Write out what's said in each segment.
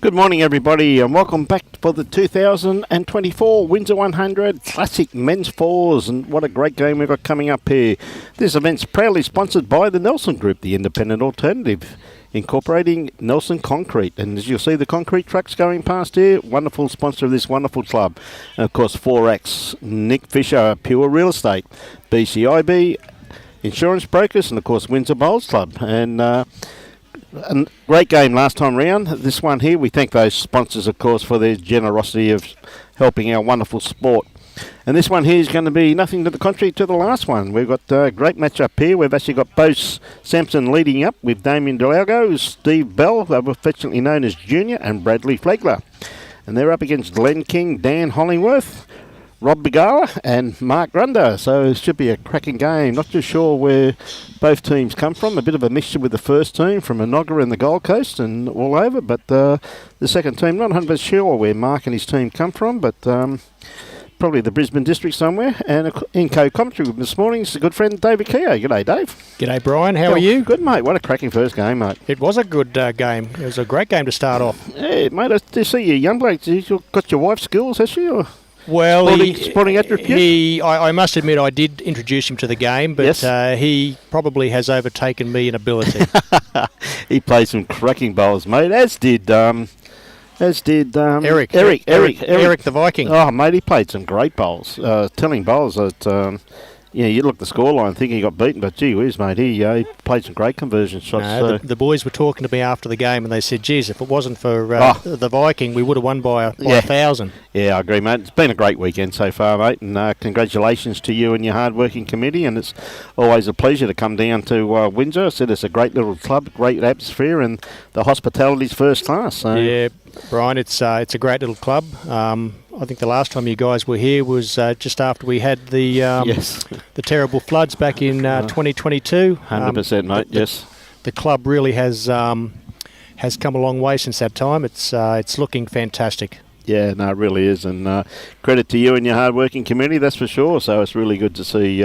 Good morning, everybody, and welcome back for the 2024 Windsor 100 Classic Men's Fours. And what a great game we've got coming up here. This event's proudly sponsored by the Nelson Group, the independent alternative, incorporating Nelson Concrete. And as you'll see, the concrete trucks going past here, wonderful sponsor of this wonderful club. And of course, Forex, Nick Fisher, Pure Real Estate, BCIB, Insurance Brokers, and of course, Windsor Bowls Club. And a great game last time round. This one here, we thank those sponsors, of course, for their generosity of helping our wonderful sport. And this one here is going to be nothing to the contrary to the last one. We've got a great match up here. We've actually got Beau Sampson leading up with Damien Delgado, Steve Bell, affectionately known as Junior, and Bradley Flegler. And they're up against Glen King, Dan Hollingworth, Rob Bigala and Mark Gunder. So it should be a cracking game. Not too sure where both teams come from. A bit of a mixture with the first team from Enoggera and the Gold Coast and all over. But the second team, not 100% sure where Mark and his team come from, but probably the Brisbane district somewhere. And in co-commentary with this morning is a good friend, David Keogh. G'day, Dave. G'day, Brian. How are you? Good, mate. What a cracking first game, mate. It was a good game. It was a great game to start off. Yeah, mate. I do see you young bloke. You've got your wife's skills, has she? Or? Well, sporting attributes? I must admit I did introduce him to the game, but yes. He probably has overtaken me in ability. He played some cracking bowls, mate, as did Eric the Viking. Oh, mate, he played some great bowls. Telling bowls that, you look at the scoreline thinking he got beaten, but gee whiz, mate, he played some great conversion shots. No, the boys were talking to me after the game and they said, geez, if it wasn't for the Viking, we would have won by 1,000. Yeah, I agree, mate. It's been a great weekend so far, mate, and congratulations to you and your hard-working committee, and it's always a pleasure to come down to Windsor. I said it's a great little club, great atmosphere, and the hospitality's first class. So. Yeah, Brian, it's a great little club. I think the last time you guys were here was just after we had the the terrible floods back in 2022. 100%, mate. Yes, the club really has come a long way since that time. It's looking fantastic. Yeah, no, it really is, and credit to you and your hard-working community, that's for sure. So it's really good to see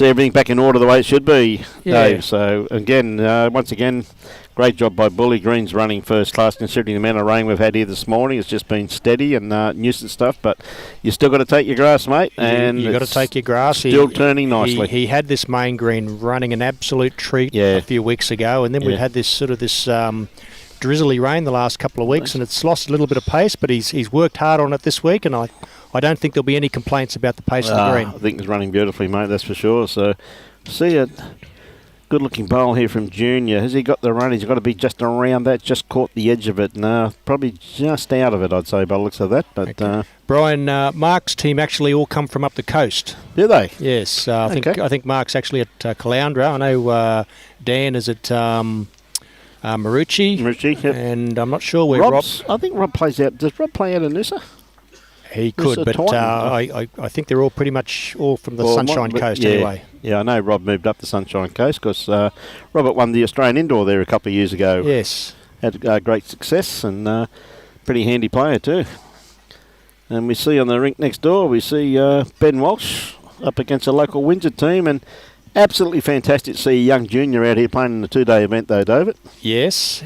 everything back in order the way it should be, Dave. So again, once again, great job by Bully. Green's running first class considering the amount of rain we've had here this morning. It's just been steady and nuisance stuff, but you still got to take your grass, mate. And you got to take your grass. Still turning nicely. He had this main green running an absolute treat a few weeks ago, and then we've had this drizzly rain the last couple of weeks, and it's lost a little bit of pace, but he's worked hard on it this week, and I don't think there'll be any complaints about the pace of the green. I think it's running beautifully, mate, that's for sure. So, see it. Good-looking bowl here from Junior. Has he got the run? He's got to be just around that, just caught the edge of it. No, probably just out of it, I'd say, by the looks of that. But Brian, Mark's team actually all come from up the coast. Do they? Yes. I think Mark's actually at Caloundra. I know Dan is at Marucci. Yep. And I'm not sure where Rob... I think Rob plays out... Does Rob play out of Noosa? He could, but I think they're all pretty much all from the Sunshine Coast anyway. Yeah, I know Rob moved up the Sunshine Coast because Robert won the Australian Indoor there a couple of years ago. Yes. Had great success and pretty handy player too. And we see on the rink next door, we see Ben Walsh up against a local Windsor team, and absolutely fantastic to see a young junior out here playing in the two-day event though, David. Yes.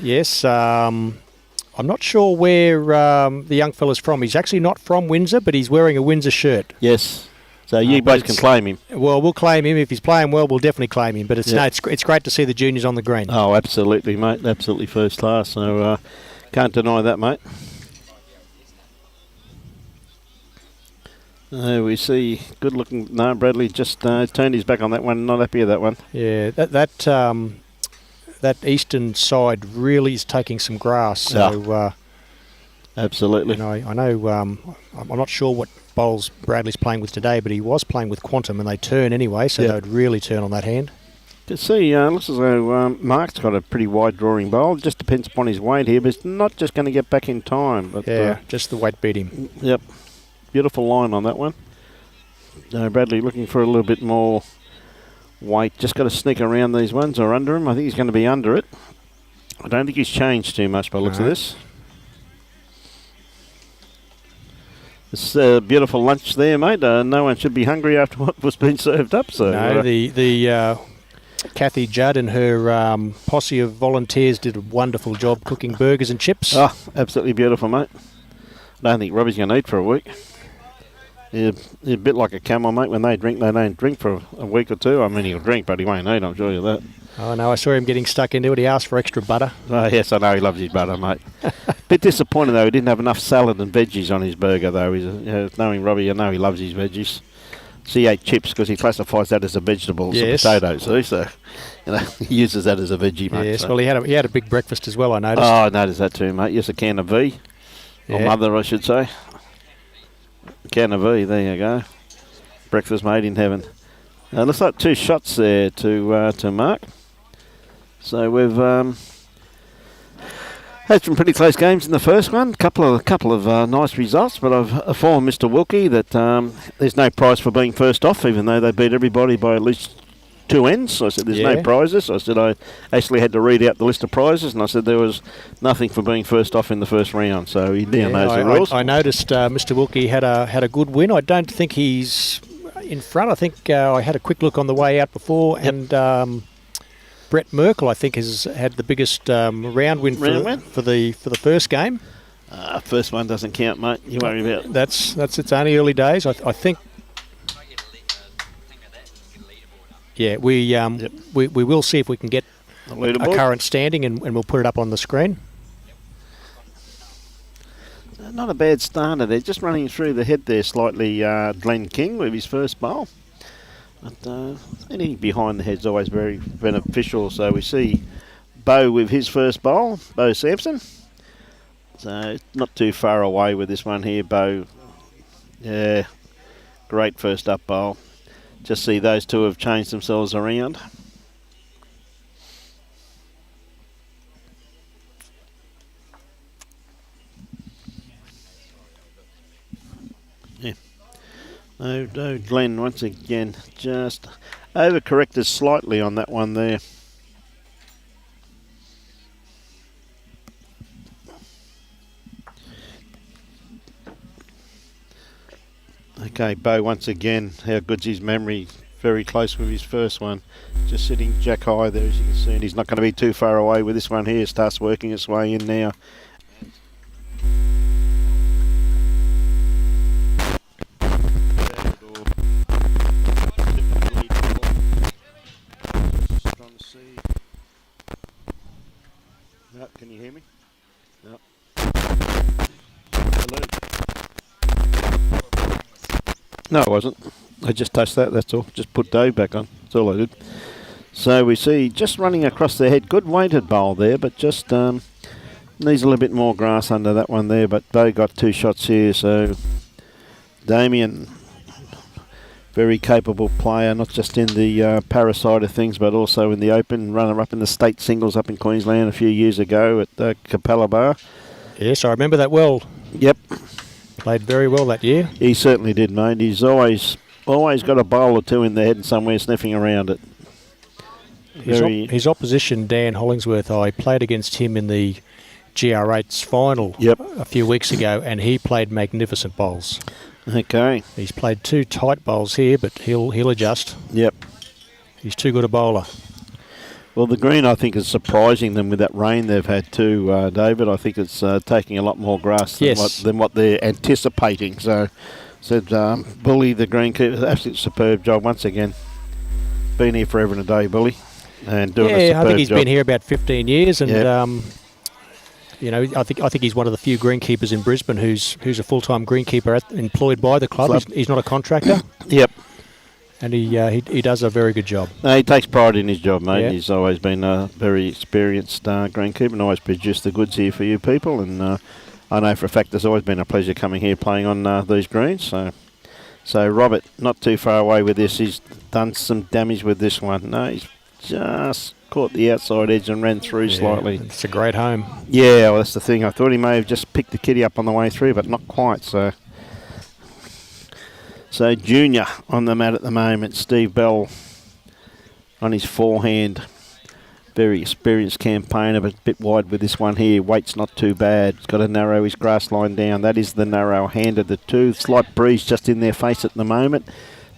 I'm not sure where the young fella's from. He's actually not from Windsor, but he's wearing a Windsor shirt. Yes. So you both can claim him. Well, we'll claim him. If he's playing well, we'll definitely claim him. But it's great to see the juniors on the green. Oh, absolutely, mate. Absolutely first class. So can't deny that, mate. We see good-looking... No, Bradley just turned his back on that one. Not happy with that one. Yeah, that eastern side really is taking some grass. So, absolutely. I know. I'm not sure what bowls Bradley's playing with today, but he was playing with Quantum, and they turn anyway, so they would really turn on that hand. To see, looks as though Mark's got a pretty wide drawing bowl. It just depends upon his weight here, but it's not just going to get back in time. But, just the weight beat him. Yep. Beautiful line on that one. Bradley looking for a little bit more weight. Just got to sneak around these ones or under him. I think he's going to be under it. I don't think he's changed too much by the looks of this. It's a beautiful lunch there, mate. No one should be hungry after what was being served up. So no, the Kathy Judd and her posse of volunteers did a wonderful job cooking burgers and chips. Oh, absolutely beautiful, mate. I don't think Robbie's going to eat for a week. He's a bit like a camel, mate. When they drink, they don't drink for a week or two. I mean, he'll drink, but he won't eat, I'm sure of that. Oh, no, I saw him getting stuck into it. He asked for extra butter. Oh, yes, I know he loves his butter, mate. Bit disappointed, though. He didn't have enough salad and veggies on his burger, though. Knowing Robbie, I know he loves his veggies. So he ate chips because he classifies that as a vegetable, yes. Potatoes, too. So, he uses that as a veggie, mate. Yes, so. Well, he had a big breakfast as well, I noticed. Oh, I noticed that too, mate. Yes, a can of V. Yeah. Or mother, I should say. A can of V, there you go. Breakfast made in heaven. Looks like 2 shots there to mark. So we've had some pretty close games in the first one. Couple of nice results, but I've informed Mr. Wilkie that there's no prize for being first off, even though they beat everybody by at least 2 ends. So I said there's no prizes. I said I actually had to read out the list of prizes, and I said there was nothing for being first off in the first round. So he now knows the rules. I noticed Mr. Wilkie had a good win. I don't think he's in front. I think I had a quick look on the way out before, and Brett Merkel, I think, has had the biggest round win for the first game. First one doesn't count, mate. You worry about it. That's it's only early days. I think. Yeah, we will see if we can get a current standing, and we'll put it up on the screen. Not a bad starter there. Just running through the head there slightly, Glen King with his first bowl. But anything behind the head's always very beneficial. So we see Beau with his first bowl, Beau Sampson. So not too far away with this one here, Beau. Yeah, great first up bowl. Just see those two have changed themselves around. Yeah. No, Glen once again just overcorrected slightly on that one there. Okay, Beau once again, how good's his memory? Very close with his first one. Just sitting jack high there, as you can see, and he's not going to be too far away with this one here. Starts working its way in now. No, can you hear me? No. Hello. No, I wasn't. I just touched that, that's all. Just put Dave back on. That's all I did. So we see just running across the head. Good weighted bowl there, but just needs a little bit more grass under that one there. But Beau got 2 shots here, so Damien, very capable player, not just in the para side of things, but also in the open. Runner-up in the state singles up in Queensland a few years ago at Capella Bar. Yes, I remember that well. Yep. Played very well that year. He certainly did, mate. He's always got a bowl or two in the head and somewhere sniffing around it. His opposition, Dan Hollingworth, I played against him in the GR8's final a few weeks ago, and he played magnificent bowls. Okay. He's played 2 tight bowls here, but he'll adjust. Yep. He's too good a bowler. Well, the green, I think, is surprising them with that rain they've had too, David. I think it's taking a lot more grass than what they're anticipating. So, said Bully, the greenkeeper, absolutely superb job once again. Been here forever and a day, Bully, and doing a superb job. I think he's been here about 15 years, and I think he's one of the few greenkeepers in Brisbane who's a full-time greenkeeper employed by the club. He's not a contractor. Yep. And he does a very good job. No, he takes pride in his job, mate. Yeah. He's always been a very experienced greenkeeper and always produced the goods here for you people. And I know for a fact there's always been a pleasure coming here playing on these greens. So Robert, not too far away with this. He's done some damage with this one. No, he's just caught the outside edge and ran through slightly. It's a great home. Yeah, well, that's the thing. I thought he may have just picked the kitty up on the way through, but not quite. So Junior on the mat at the moment. Steve Bell on his forehand. Very experienced campaigner, but a bit wide with this one here. Weight's not too bad. He's got to narrow his grass line down. That is the narrow hand of the two. Slight breeze just in their face at the moment.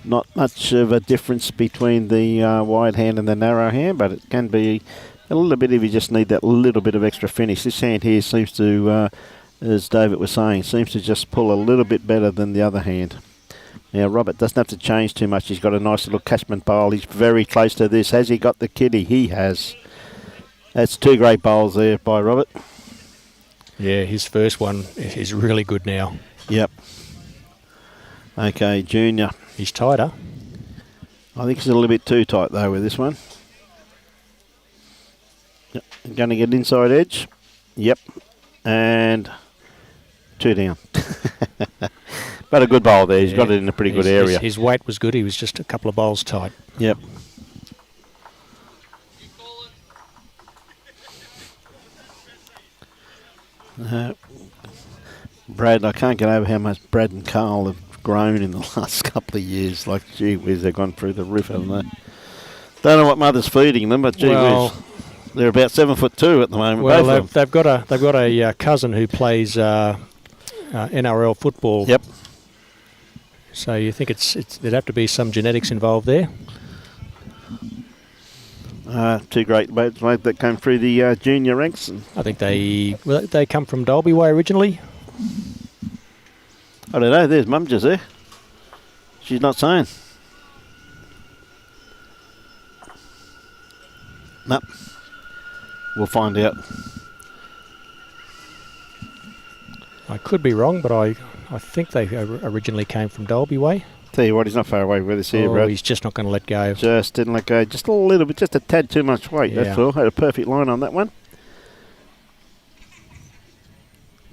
not much of a difference between the wide hand and the narrow hand, but it can be a little bit if you just need that little bit of extra finish. This hand here seems to, as David was saying, seems to just pull a little bit better than the other hand. Now, Robert doesn't have to change too much. He's got a nice little catchment bowl. He's very close to this. Has he got the kitty? He has. That's 2 great bowls there by Robert. Yeah, his first one is really good now. Yep. Okay, Junior. He's tighter. I think he's a little bit too tight, though, with this one. Yep. Going to get inside edge. Yep. And 2 down. But a good bowl there. He's got it in a pretty good area. His weight was good. He was just a couple of bowls tight. Yep. Brad, I can't get over how much Brad and Carl have grown in the last couple of years. Like, gee whiz, they've gone through the roof, haven't they? Don't know what mother's feeding them, but gee whiz. They're about 7'2" at the moment. Well, they've got a cousin who plays NRL football. Yep. So you think there'd have to be some genetics involved there? 2 great mates that came through the junior ranks. I think they come from Dalby Way originally. I don't know. There's Mum just there. She's not saying. Nope. We'll find out. I could be wrong, but I think they originally came from Dalby Way. Tell you what, he's not far away with us here, bro. He's just not going to let go. Just didn't let go. Just a little bit, just a tad too much weight, Yeah. that's all. Had a perfect line on that one.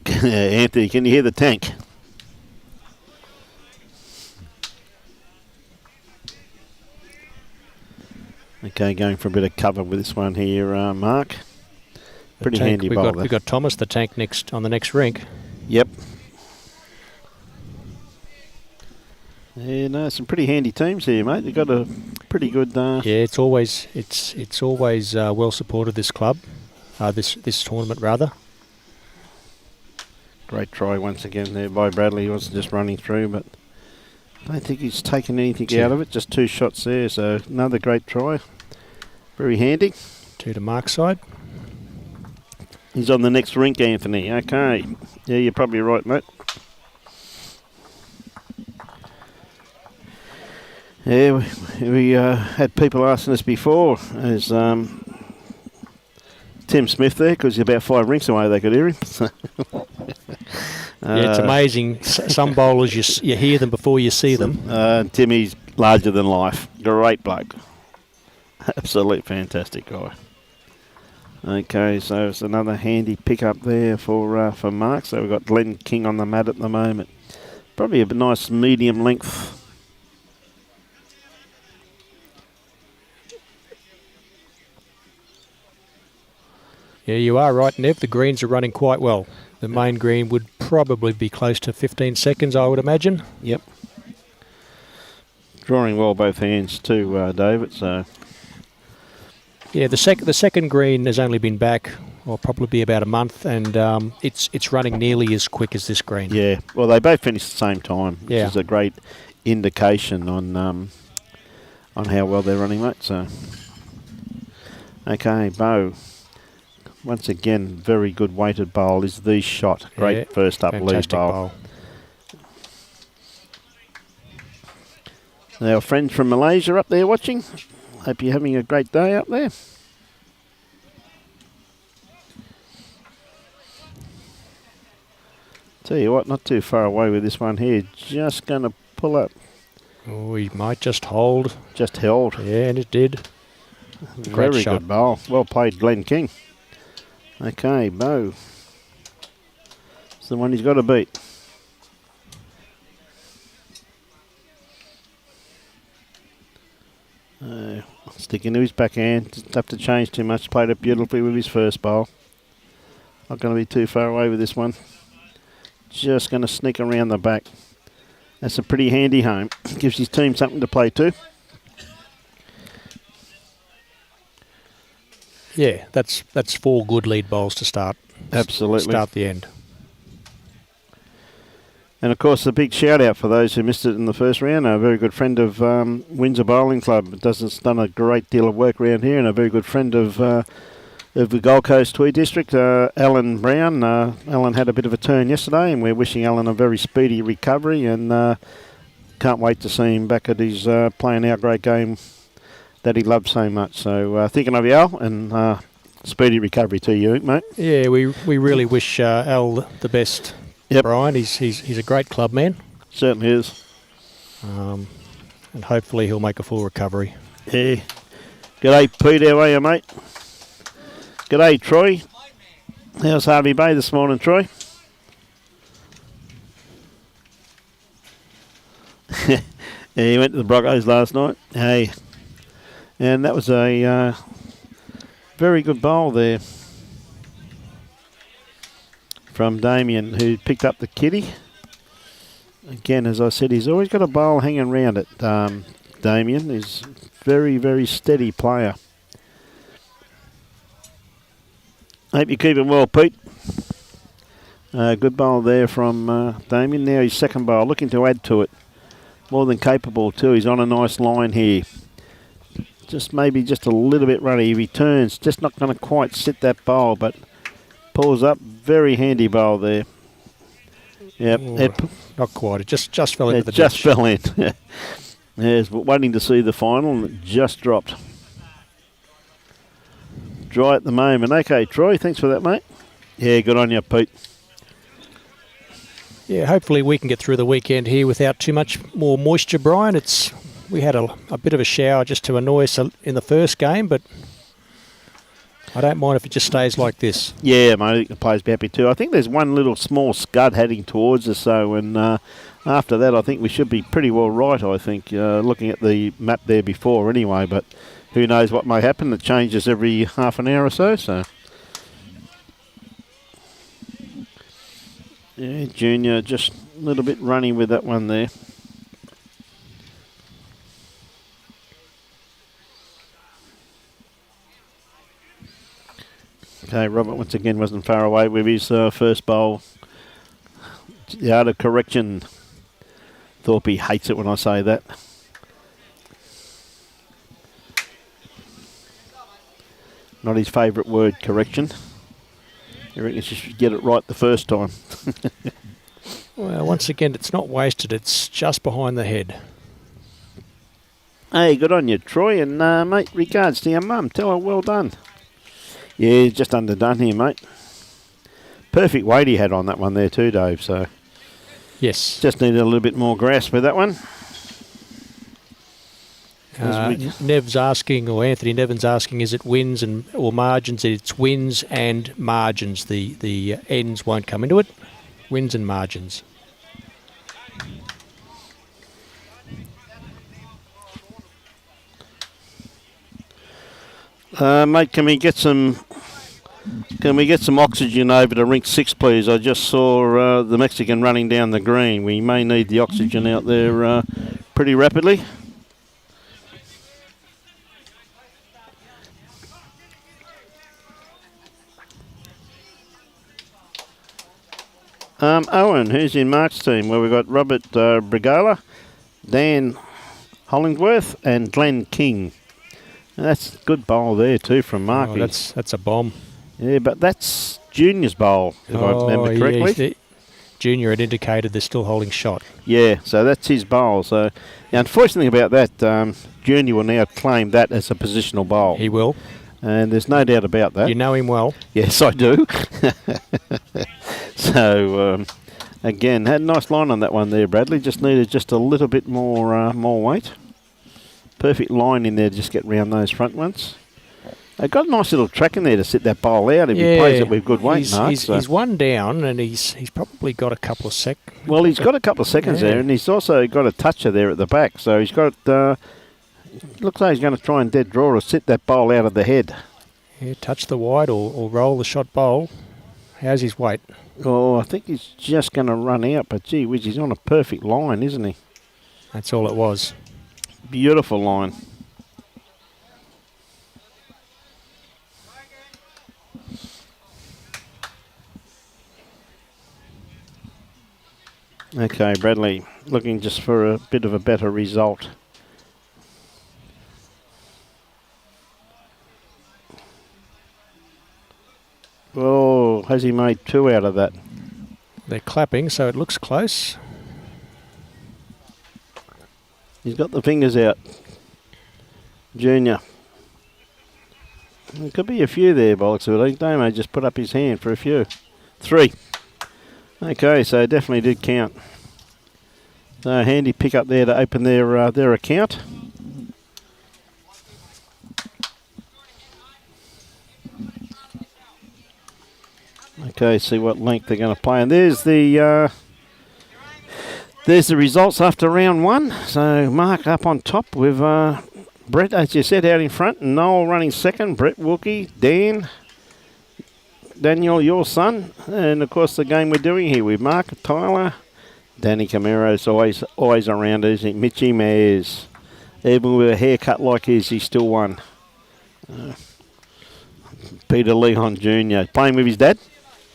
Anthony, can you hear the tank? Okay, going for a bit of cover with this one here, Mark. Pretty handy bowl. We've got Thomas the tank on the next rink. Yep. Yeah, no, some pretty handy teams here, mate. They've got a pretty good. Yeah, it's always well supported. This club, this tournament rather. Great try once again there by Bradley. He wasn't just running through, but I don't think he's taken anything out of it. Just 2 shots there, so another great try. Very handy. 2 to Mark's side. He's on the next rink, Anthony. Okay. Yeah, you're probably right, mate. Yeah, we had people asking us before, is Tim Smith there, because about 5 rinks away they could hear him. Yeah, it's amazing. Some bowlers, you hear them before you see them. Timmy's larger than life. Great bloke. Absolute fantastic guy. Okay, so it's another handy pickup there for Mark. So we've got Glen King on the mat at the moment. Probably a nice medium length. Yeah, you are right, Nev. The greens are running quite well. The main green would probably be close to 15 seconds, I would imagine. Yep. Drawing well both hands too, David, so... Yeah, the second green has only been back, or probably about a month, and it's running nearly as quick as this green. Yeah, well, they both finished at the same time, which Yeah. is a great indication on how well they're running, mate. So, okay, Beau. Once again, very good weighted bowl is the shot. Great first up lead bowl. Our friends from Malaysia up there watching. Hope you're having a great day up there. Tell you what, not too far away with this one here. Just going to pull up. Oh, he might just hold. Just held. Yeah, and it did. Very good bowl. Well played, Glen King. Okay, Beau. It's the one he's got to beat. Stick into his backhand. Doesn't have to change too much. Played it beautifully with his first bowl. Not going to be too far away with this one. Just going to sneak around the back. That's a pretty handy home. Gives his team something to play to. Yeah, that's 4 good lead bowls to start. Absolutely. Start the end. And, of course, a big shout-out for those who missed it in the first round. A very good friend of Windsor Bowling Club. Has done a great deal of work around here, and a very good friend of the Gold Coast Tweed District, Alan Brown. Alan had a bit of a turn yesterday, and we're wishing Alan a very speedy recovery, and can't wait to see him back at his playing our great game that he loved so much. So thinking of you, Al, and speedy recovery to you, mate. Yeah, we really wish Al the best. Yep. Brian, he's a great club man. Certainly is. And hopefully he'll make a full recovery. Yeah. G'day, Pete. How are you, mate? G'day, Troy. How's Harvey Bay this morning, Troy? Yeah, he went to the Broncos last night. Hey. And that was a very good bowl there from Damien, who picked up the kitty. Again, as I said, he's always got a bowl hanging around it. Damien is very, very steady player. Hope you keep him well, Pete. Good bowl there from Damien. Now his second bowl, looking to add to it. More than capable too. He's on a nice line here. Maybe just a little bit runny. He returns, just not going to quite sit that bowl, but pulls up. Very handy bowl there. Yep. Not quite. It just fell into the ditch. Just fell in. Yes, but waiting to see the final, and it just dropped. Dry at the moment. Okay, Troy, thanks for that, mate. Yeah, good on you, Pete. Yeah, hopefully we can get through the weekend here without too much more moisture, Brian. We had a bit of a shower just to annoy us in the first game, but I don't mind if it just stays like this. Yeah, mate, I think the players be happy too. I think there's one little small scud heading towards us, and after that I think we should be pretty well right, I think, looking at the map there before anyway, but who knows what may happen. It changes every half an hour or so. Yeah, Junior just a little bit runny with that one there. Okay, Robert once again wasn't far away with his first bowl. The art of correction. Thorpe hates it when I say that. Not his favourite word, correction. He reckons you should get it right the first time. Well, once again, it's not wasted. It's just behind the head. Hey, good on you, Troy. And, mate, regards to your mum. Tell her well done. Yeah, just underdone here, mate. Perfect weight he had on that one there too, Dave. So yes, just needed a little bit more grasp with that one. Nev's asking, or Anthony Nevin's asking, is it wins or margins? It's wins and margins. The ends won't come into it. Wins and margins. Mate, can we get some oxygen over to rink 6, please? I just saw the Mexican running down the green. We may need the oxygen out there pretty rapidly. Owen, who's in Mark's team? Well, we've got Robert Briglia, Dan Hollingworth, and Glen King. That's a good bowl there too from Mark. Oh, that's a bomb. Yeah, but that's Junior's bowl, if I remember correctly. Yeah, Junior had indicated they're still holding shot. Yeah, so that's his bowl. So the unfortunate thing about that, Junior will now claim that as a positional bowl. He will. And there's no doubt about that. You know him well. Yes, I do. So, again, had a nice line on that one there, Bradley. Just needed just a little bit more weight. Perfect line in there to just get round those front ones. They've got a nice little track in there to sit that bowl out if he plays it with good weight. He's one down, and he's probably got a couple of Well, he's got a couple of seconds there, and he's also got a toucher there at the back. So he's got... looks like he's going to try and dead draw or sit that bowl out of the head. Yeah, touch the wide or roll the shot bowl. How's his weight? Oh, I think he's just going to run out, but gee whiz, he's on a perfect line, isn't he? That's all it was. Beautiful line. Okay, Bradley, looking just for a bit of a better result. Oh, has he made 2 out of that? They're clapping, so it looks close. He's got the fingers out. Junior. There could be a few there, bollocks of it. Damo just put up his hand for a few. 3. Okay, so definitely did count. So handy pick up there to open their account. Okay, see what length they're going to play, and there's the results after round 1. So Mark up on top with Brett, as you said, out in front, and Noel running second. Brett, Wookie, Dan, Daniel, your son, and of course the game we're doing here with Mark, Tyler, Danny Camaro's always around, isn't he? Mitchy Mares, even with a haircut like his, he still won. Peter Leon Jr. playing with his dad.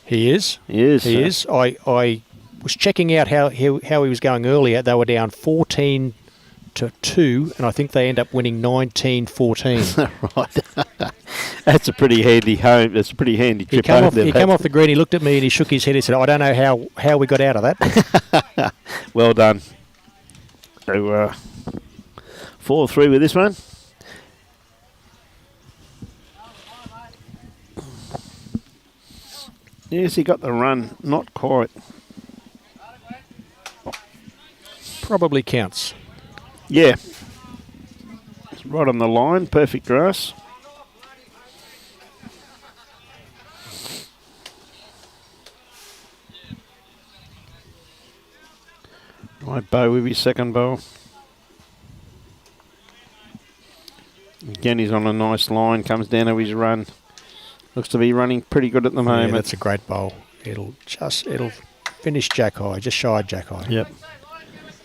He is. He is. He is. I was checking out how he was going earlier. They were down 14-2, and I think they end up winning 19-14. Right. That's a pretty handy home. That's a pretty handy trip. He came off the green. He looked at me and he shook his head. He said, "I don't know how we got out of that." Well done. So 4-3 with this one. Yes, he got the run. Not quite. Probably counts. Yeah. It's right on the line. Perfect grass. Right, Beau with his second ball. Again, he's on a nice line. Comes down to his run. Looks to be running pretty good at the moment. Yeah, that's a great bowl. It'll finish Jack High, just shy of Jack High. Yep.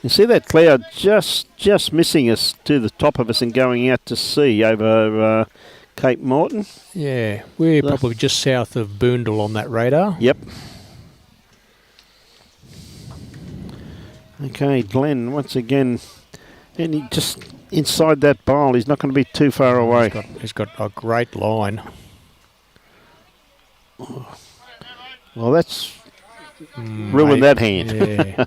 You see that cloud just missing us to the top of us and going out to sea over Cape Morton? Yeah, we're probably just south of Boondall on that radar. Yep. Okay, Glen once again, and he just inside that bowl. He's not going to be too far away. He's got a great line. Well, that's ruined that hand. Yeah.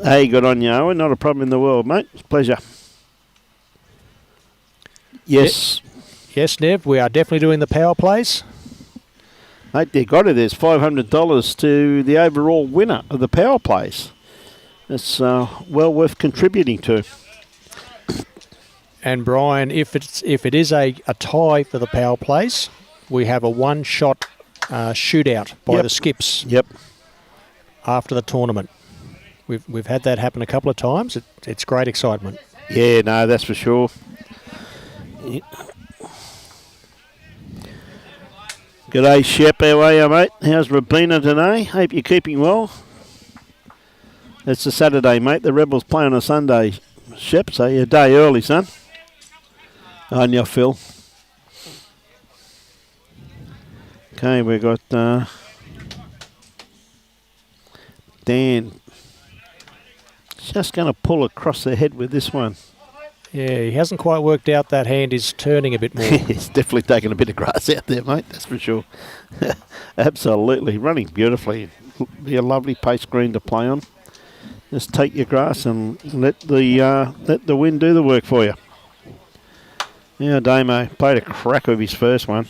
Hey, good on you, Owen. Not a problem in the world, mate. It's a pleasure. Yes. Yes, Nev, we are definitely doing the power plays. Mate, there's $500 to the overall winner of the power plays. It's well worth contributing to. And Brian, if it is a tie for the power plays, we have a one-shot shootout by the skips. Yep. After the tournament, we've had that happen a couple of times. It's great excitement. Yeah, no, that's for sure. Yeah. G'day, Shep. How are you, mate? How's Rabina today? Hope you're keeping well. It's a Saturday, mate. The Rebels play on a Sunday, Shep, so you're a day early, son. On your Phil. Okay, we've got Dan. Just going to pull across the head with this one. Yeah, he hasn't quite worked out that hand is turning a bit more. He's definitely taking a bit of grass out there, mate, that's for sure. Absolutely, running beautifully. Be a lovely pace green to play on. Just take your grass and let the wind do the work for you. Yeah, Damo played a crack of his first one.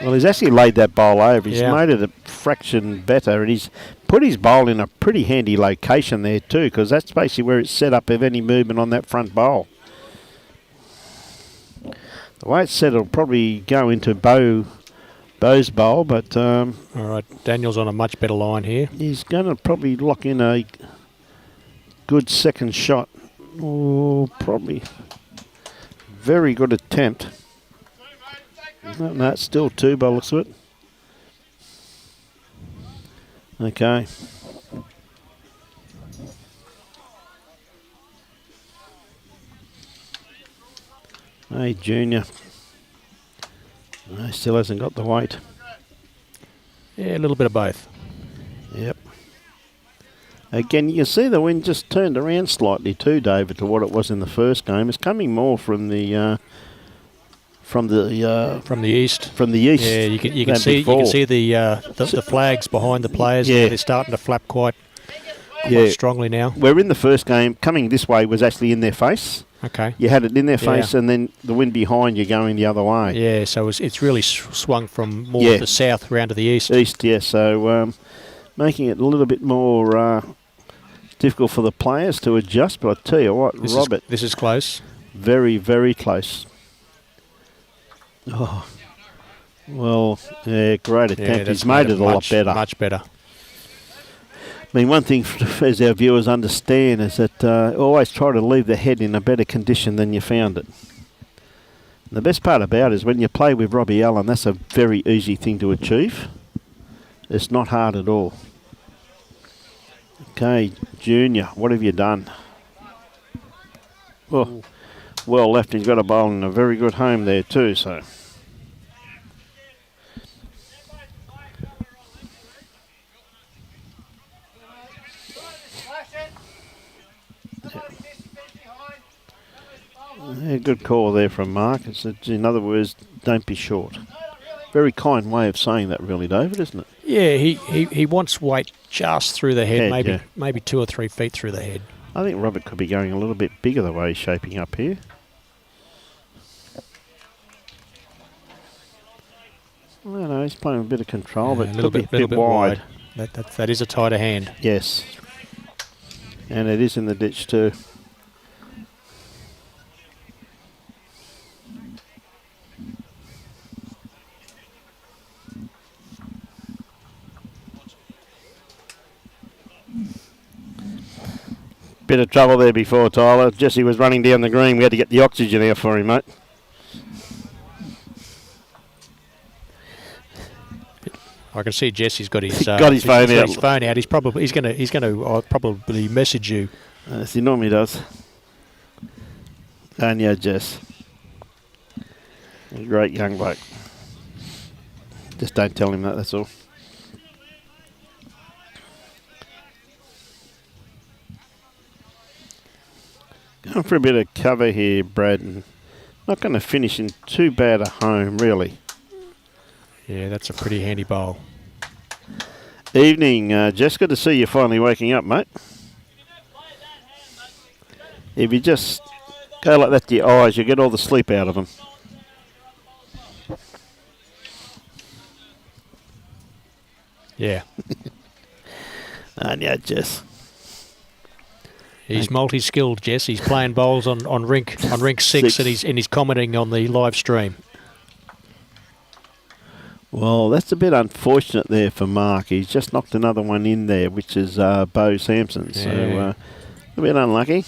Well, he's actually laid that bowl over. He's made it a fraction better, and he's put his bowl in a pretty handy location there too, because that's basically where it's set up if any movement on that front bowl. The way it's set, it'll probably go into Beau's bowl, but... all right, Daniel's on a much better line here. He's going to probably lock in a good second shot. Oh, probably. Very good attempt. No, it's still 2 by the looks of it. Okay. Hey, Junior. No, still hasn't got the weight. Yeah, a little bit of both. Yep. Again, you can see the wind just turned around slightly too, David, to what it was in the first game. It's coming more from the east. From the east. Yeah, you can see the flags behind the players. Yeah. They're starting to flap quite strongly now. Where in the first game, coming this way was actually in their face. Okay. You had it in their face, and then the wind behind you going the other way. Yeah, so it's really swung from more to the south around to the east. East, yeah. So making it a little bit more difficult for the players to adjust. But I tell you what, Robert, this is close. Very, very close. Oh, well, yeah, great attempt. He's made it a lot better. Much better. I mean, one thing, as our viewers understand, is that always try to leave the head in a better condition than you found it. And the best part about it is when you play with Robbie Allen, that's a very easy thing to achieve. It's not hard at all. Okay, Junior, what have you done? Oh, well left. He's got a bowl and a very good home there too, so... Yeah, good call there from Mark. In other words, don't be short. Very kind way of saying that, really, David, isn't it? Yeah, he wants weight just through the head, maybe 2 or 3 feet through the head. I think Robert could be going a little bit bigger the way he's shaping up here. I don't know, he's playing a bit of control, but a little bit wide. That is a tighter hand. Yes. And it is in the ditch too. Bit of trouble there before, Tyler. Jesse was running down the green. We had to get the oxygen out for him, mate. I can see Jesse's got his phone out. His phone out. He's going to probably message you. As he normally does. And yeah, Jess. A great young bloke. Just don't tell him that, that's all. Going for a bit of cover here, Brad. And not going to finish in too bad a home, really. Yeah, that's a pretty handy bowl. Evening, Jess. Good to see you finally waking up, mate. If you just go like that to your eyes, you'll get all the sleep out of them. Yeah. And yeah, Jess. He's multi-skilled, Jess. He's playing bowls on rink 6, and he's commenting on the live stream. Well, that's a bit unfortunate there for Mark. He's just knocked another one in there, which is Beau Sampson. Yeah. So a bit unlucky.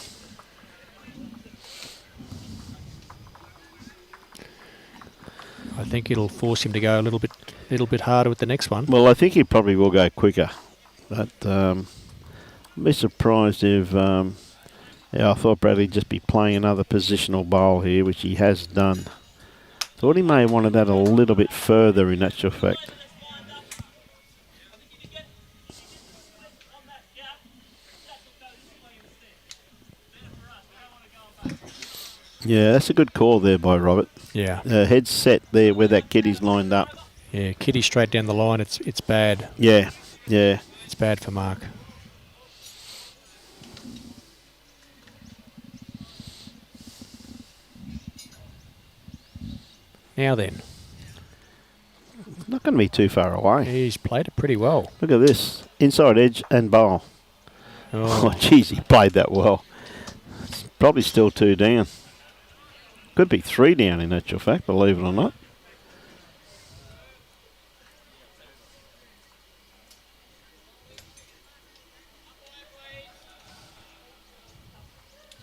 I think it'll force him to go a little bit harder with the next one. Well, I think he probably will go quicker, but I'd be surprised if. I thought Bradley'd just be playing another positional bowl here, which he has done. Thought he may have wanted that a little bit further in actual fact. Yeah, that's a good call there by Robert. Yeah. Head set there where that kitty's lined up. Yeah, kitty straight down the line. It's bad. Yeah, yeah. It's bad for Mark. Now then. Not going to be too far away. He's played it pretty well. Look at this. Inside edge and bowl. Oh, geez, he played that well. It's probably still 2 down. Could be 3 down in actual fact, believe it or not.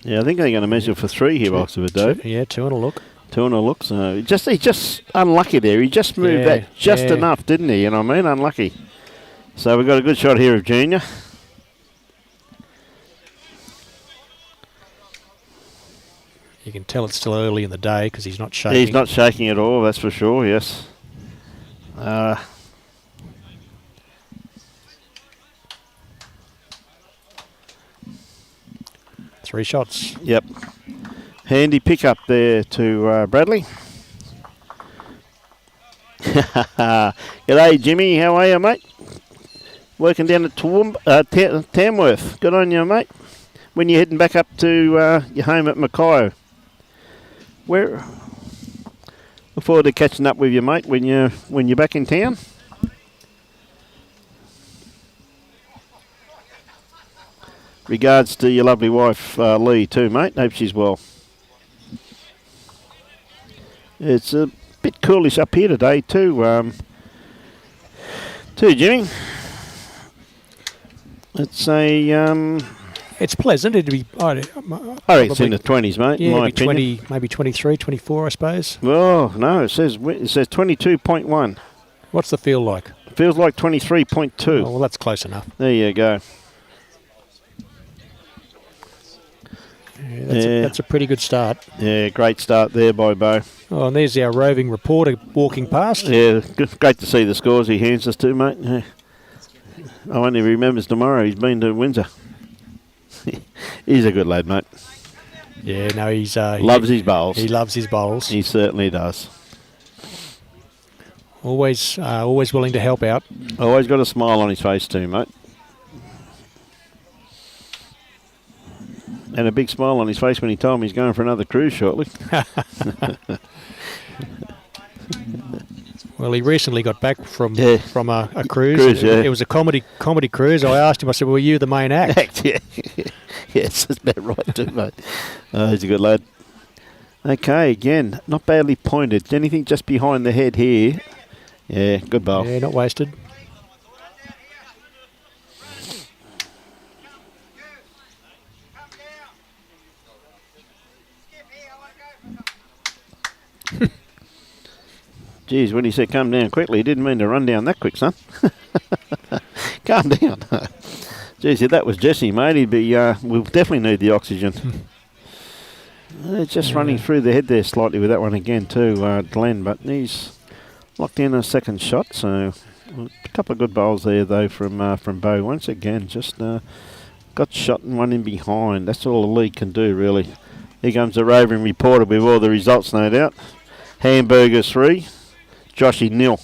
Yeah, I think they're going to measure for 3 here, box of a dope. Yeah, 2 and a look. 2 and a look. So he's just unlucky there. He just moved that just enough, didn't he? You know what I mean? Unlucky. So we've got a good shot here of Junior. You can tell it's still early in the day because he's not shaking. He's not shaking at all, that's for sure, yes. 3 shots. Yep. Handy pickup there to Bradley. G'day, Jimmy. How are you, mate? Working down at Tamworth. Good on you, mate. When you're heading back up to your home at Mackay. Look forward to catching up with you, mate, when you're back in town. Regards to your lovely wife, Lee, too, mate. Hope she's well. It's a bit coolish up here today, too. Jimmy. It's a... It's pleasant. It'd be... I reckon it's in the 20s, mate, yeah, in my opinion. Maybe 23, 24, I suppose. Oh, no, it says 22.1. What's the feel like? Feels like 23.2. Oh, well, that's close enough. There you go. Yeah, that's a pretty good start. Yeah, great start there by Beau. Oh, and there's our roving reporter walking past. Yeah, great to see the scores he hands us to, mate. Yeah. I wonder if he remembers tomorrow. He's been to Windsor. He's a good lad, mate. Yeah, no, he's... loves his bowls. He loves his bowls. He certainly does. Always willing to help out. Always got a smile on his face too, mate. And a big smile on his face when he told me he's going for another cruise shortly. Well, he recently got back from a cruise. Yeah. It was a comedy cruise. I asked him, I said, well, were you the main act? Yeah. Yes, that's about right too, mate. He's a good lad. Okay, again, not badly pointed. Anything just behind the head here. Yeah, good bowl. Yeah, not wasted. Geez, when he said come down quickly, he didn't mean to run down that quick, son. Calm down. Geez, if that was Jesse, mate, he'd be, we'll definitely need the oxygen. Just running through the head there slightly with that one again too, Glen, but he's locked in a second shot, so a couple of good bowls there though from Beau. Once again, just got shot and one in behind. That's all the league can do, really. Here comes the roving reporter with all the results, no doubt. Hamburger 3. Joshy 0.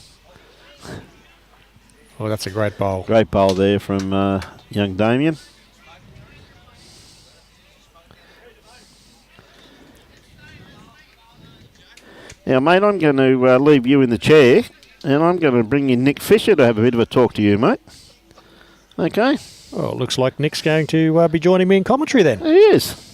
Oh, that's a great bowl. Great bowl there from young Damien. Now, mate, I'm going to leave you in the chair, and I'm going to bring in Nick Fisher to have a bit of a talk to you, mate. Okay? Well, it looks like Nick's going to be joining me in commentary then. He is.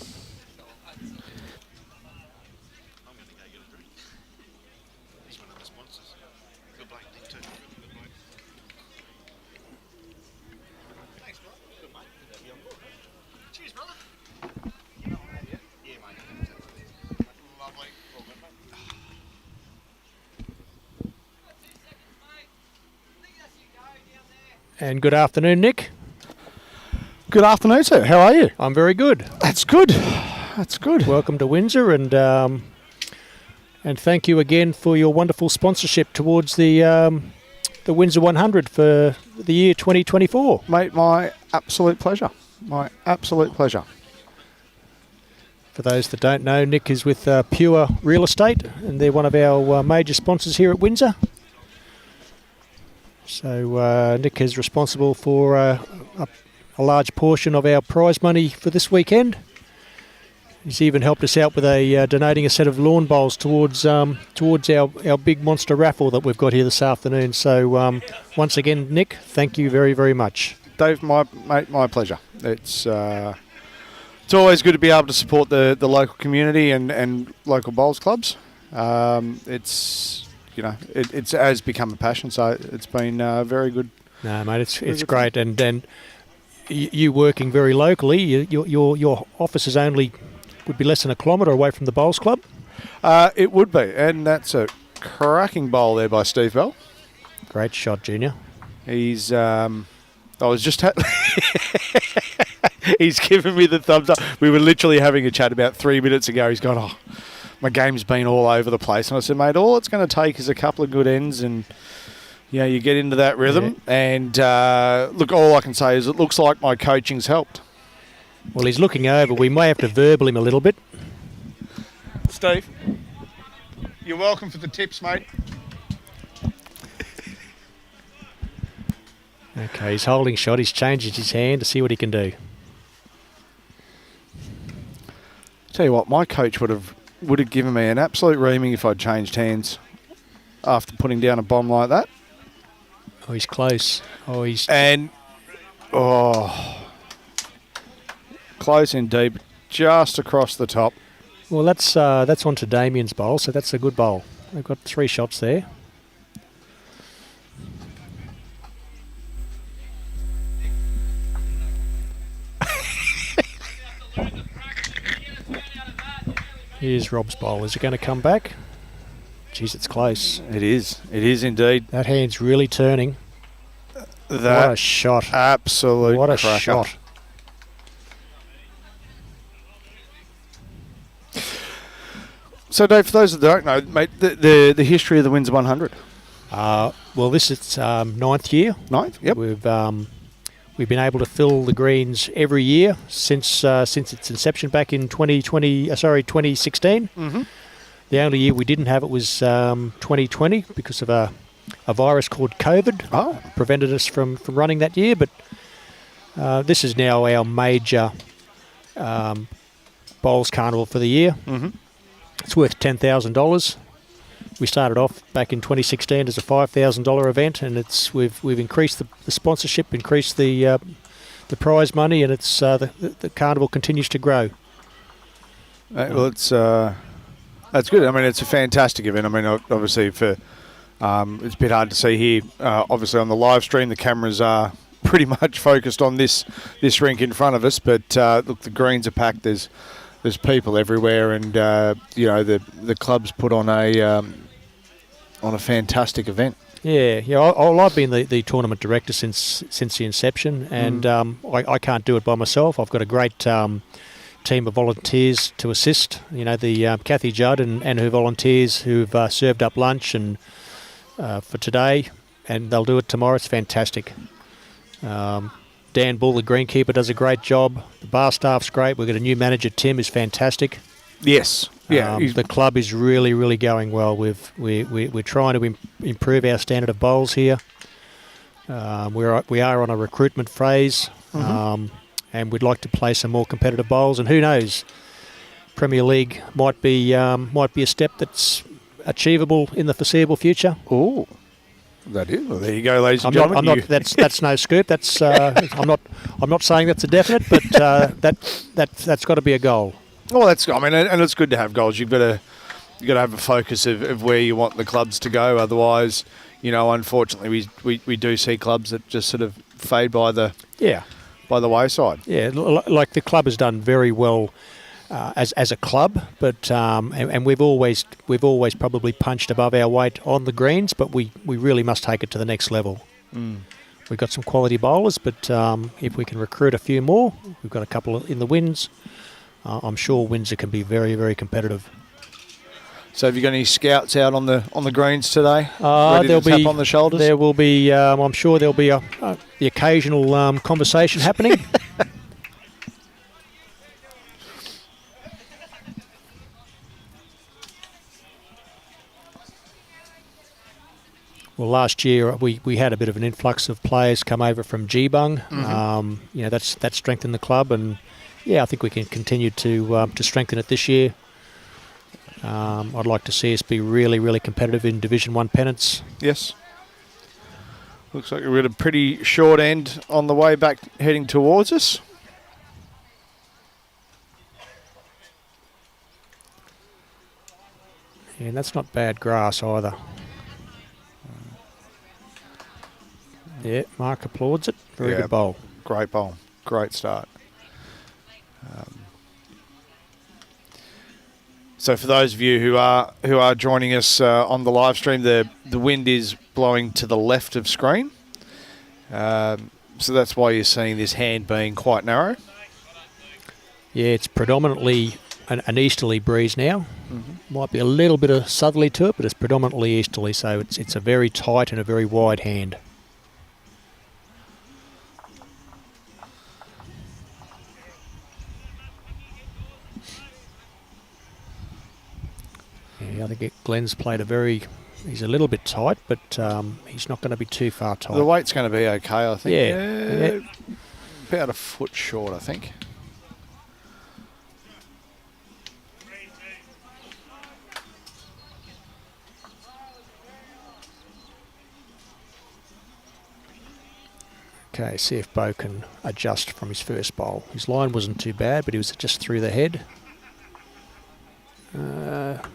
And good afternoon, Nick. Good afternoon, sir. How are you? I'm very good. That's good. That's good. Welcome to Windsor, and thank you again for your wonderful sponsorship towards the Windsor 100 for the year 2024. Mate, my absolute pleasure. My absolute pleasure. For those that don't know, Nick is with Pure Real Estate, and they're one of our major sponsors here at Windsor. So Nick is responsible for a large portion of our prize money for this weekend. He's even helped us out with donating a set of lawn bowls towards our big monster raffle that we've got here this afternoon. So once again, Nick, thank you very, very much. Dave, my pleasure. It's always good to be able to support the local community and local bowls clubs. It has become a passion, so it's been very good. No, mate, it's great, and you working very locally. Your office would be less than a kilometre away from the bowls club. It would be, and that's a cracking bowl there by Steve Bell. Great shot, Junior. He's he's given me the thumbs up. We were literally having a chat about 3 minutes ago. He's gone, my game's been all over the place. And I said, mate, all it's going to take is a couple of good ends and, you get into that rhythm. Yeah. And, look, all I can say is it looks like my coaching's helped. Well, he's looking over. We may have to verbal him a little bit. Steve, you're welcome for the tips, mate. Okay, he's holding shot. He's changing his hand to see what he can do. Tell you what, my coach would have given me an absolute reaming if I'd changed hands after putting down a bomb like that. Oh, he's close. Oh, he's... And... Oh... Close indeed, just across the top. Well, that's onto Damien's bowl, so that's a good bowl. They've got 3 shots there. Here's Rob's bowl. Is it going to come back? Jeez, it's close. It is. It is indeed. That hand's really turning. That what a shot. Absolute What a cracker. shot. So, Dave, for those that don't know, mate, the history of the Windsor 100. Well, this is 9th year. 9th, yep. We've been able to fill the greens every year since its inception back in 2016. Mm-hmm. The only year we didn't have it was 2020 because of a virus called COVID. Oh. Prevented us from running that year. But this is now our major bowls carnival for the year. Mm-hmm. It's worth $10,000. We started off back in 2016 as a $5,000 event, and we've increased the sponsorship, increased the prize money, and it's the carnival continues to grow. Well, it's that's good. I mean, it's a fantastic event. I mean, obviously it's a bit hard to see here. Obviously on the live stream, the cameras are pretty much focused on this rink in front of us, but look, the greens are packed. There's people everywhere, and the club's put on a fantastic event. Yeah. I've been the tournament director since the inception, and I can't do it by myself. I've got a great team of volunteers to assist. The Kathy Judd and her volunteers who've served up lunch and for today, and they'll do it tomorrow. It's fantastic. Dan Bull, the greenkeeper, does a great job. The bar staff's great. We've got a new manager, Tim, who's fantastic. Yes. Yeah. The club is really, really going well. We're trying to improve our standard of bowls here. We are on a recruitment phase, and we'd like to play some more competitive bowls. And who knows, Premier League might be a step that's achievable in the foreseeable future. Oh. That is. Well, there you go, ladies and gentlemen. That's no scoop. That's I'm not saying that's a definite, but that's got to be a goal. Well, and it's good to have goals. You've got to have a focus of where you want the clubs to go. Otherwise, unfortunately, we do see clubs that just sort of fade by the wayside. Yeah, like the club has done very well as a club, but and we've always probably punched above our weight on the greens, but we really must take it to the next level. We've got some quality bowlers, but if we can recruit a few more, we've got a couple in the Winds. I'm sure Windsor can be very, very competitive. So have you got any scouts out on the greens today? There'll to tap be on the shoulders. There will be. I'm sure there'll be the occasional conversation happening. Well, last year we had a bit of an influx of players come over from Geebung. That strengthened the club, and I think we can continue to strengthen it this year. I'd like to see us be really, really competitive in Division 1 pennants. Yes. Looks like we're at a pretty short end on the way back heading towards us. Yeah, and that's not bad grass either. Yeah, Mark applauds it. Very good bowl. Great bowl. Great start. So for those of you who are joining us on the live stream, the wind is blowing to the left of screen. So that's why you're seeing this hand being quite narrow. Yeah, it's predominantly an easterly breeze now. Might be a little bit of southerly to it, but it's predominantly easterly, so it's a very tight and a very wide hand. Yeah, I think Glen's played he's a little bit tight, but he's not going to be too far tight. The weight's going to be okay, I think. Yeah. About a foot short, I think. Okay, see if Beau can adjust from his first bowl. His line wasn't too bad, but he was just through the head.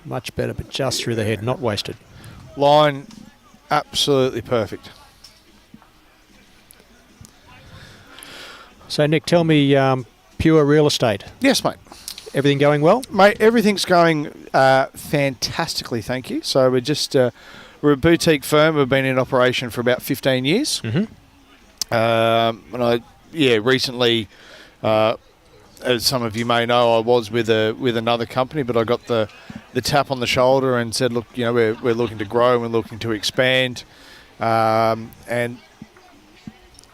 Much better, but just through the head, not wasted. Line, absolutely perfect. So, Nick, tell me, Pure Real Estate. Yes, mate. Everything going well? Mate, everything's going fantastically, thank you. So we're a boutique firm. We've been in operation for about 15 years. Mm-hmm. And recently, as some of you may know, I was with another company, but I got the tap on the shoulder and said, look, we're looking to grow and we're looking to expand. And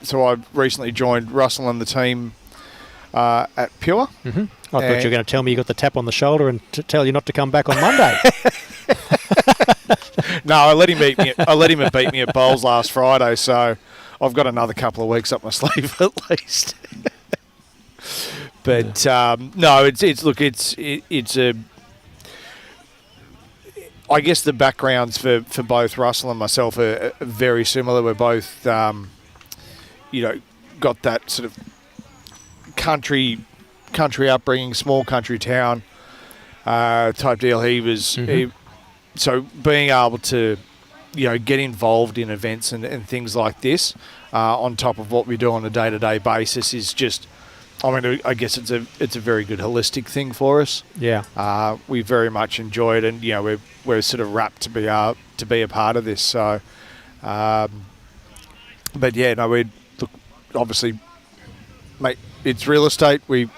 so I recently joined Russell and the team at Pure. Mm-hmm. I thought you were going to tell me you got the tap on the shoulder and to tell you not to come back on Monday. No, I let him beat me at bowls last Friday, so I've got another couple of weeks up my sleeve at least. But no, I guess the backgrounds for both Russell and myself are very similar. We're both, got that sort of country upbringing, small country town type deal. He was, so being able to, get involved in events and things like this on top of what we do on a day-to-day basis is just, I guess it's a very good holistic thing for us. Yeah. We very much enjoy it, and we're sort of rapt to be a part of this. So, but yeah, no, we look, obviously, mate. It's real estate. We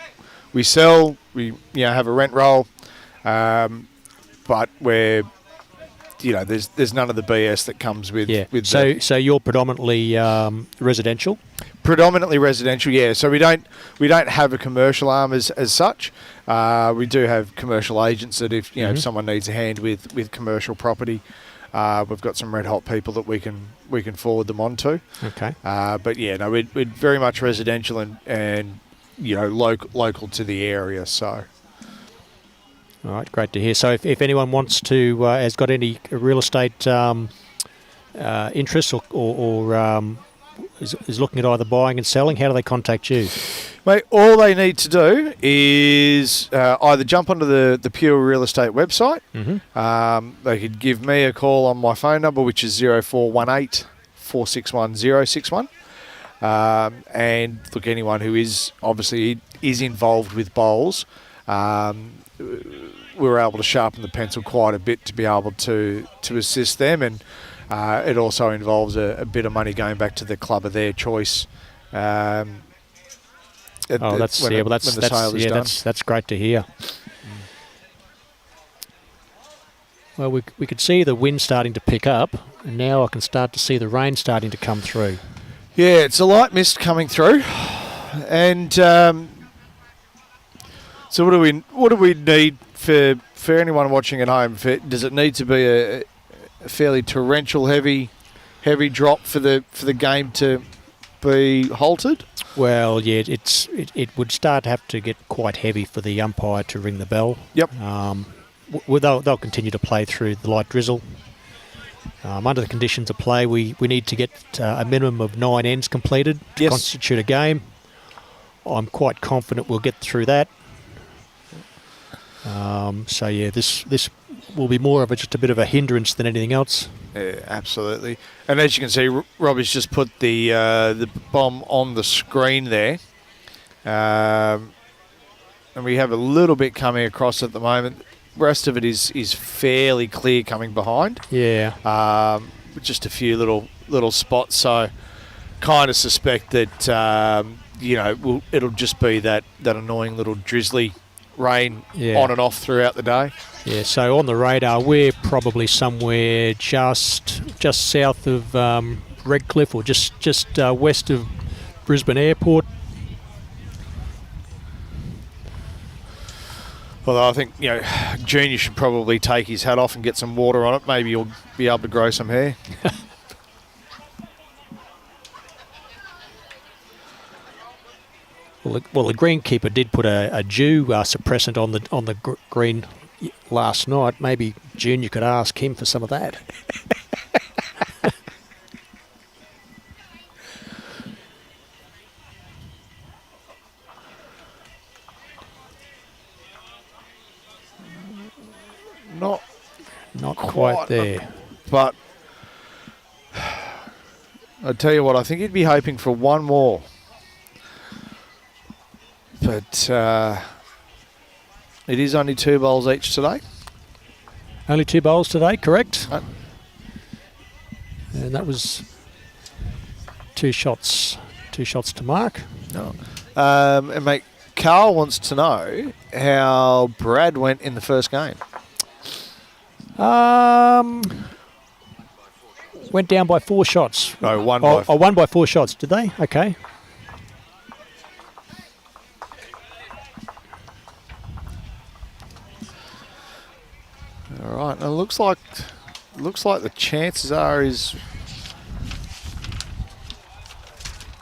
sell. We have a rent roll, but we're there's none of the BS that comes with. Yeah. So you're predominantly residential. Predominantly residential, yeah. So we don't have a commercial arm as such. We do have commercial agents that if if someone needs a hand with commercial property, we've got some red hot people that we can forward them on to. Okay. But yeah, no, we're very much residential and local to the area. So. All right, great to hear. So if anyone wants to has got any real estate interests or is looking at either buying and selling, how do they contact you? Mate, all they need to do is either jump onto the Pure Real Estate website. They could give me a call on my phone number, which is 0418 461 061. And look, anyone who is obviously is involved with bowls, we were able to sharpen the pencil quite a bit to be able to assist them, and it also involves a bit of money going back to the club of their choice. That's great to hear. Well, we could see the wind starting to pick up, and now I can start to see the rain starting to come through. Yeah, it's a light mist coming through, and so what do we need for anyone watching at home? Does it need to be a fairly torrential, heavy drop for the game to be halted? Well, yeah, it would start to have to get quite heavy for the umpire to ring the bell. Yep. They'll continue to play through the light drizzle. Under the conditions of play, we need to get a minimum of 9 ends completed to constitute a game. I'm quite confident we'll get through that. So yeah, this will be more of just a bit of a hindrance than anything else. Yeah, absolutely. And as you can see, Robbie's just put the bomb on the screen there, and we have a little bit coming across at the moment. The rest of it is fairly clear coming behind. Yeah. Just a few little spots. So, kind of suspect that it'll just be that annoying little drizzly rain on and off throughout the day. Yeah, so on the radar, we're probably somewhere just south of Redcliffe or just west of Brisbane Airport. Although I think, Junior should probably take his hat off and get some water on it. Maybe he'll be able to grow some hair. Well, the greenkeeper did put a dew suppressant on the green last night. Maybe Junior could ask him for some of that. Not quite there. But I tell you what, I think he'd be hoping for one more. But it is only 2 bowls each today. Only 2 bowls today, correct? And that was 2 shots. 2 shots to mark. No. And mate, Carl wants to know how Brad went in the first game. Went down by 4 shots. No, won by 4 shots. Did they? Okay. All right. And it looks like the chances are is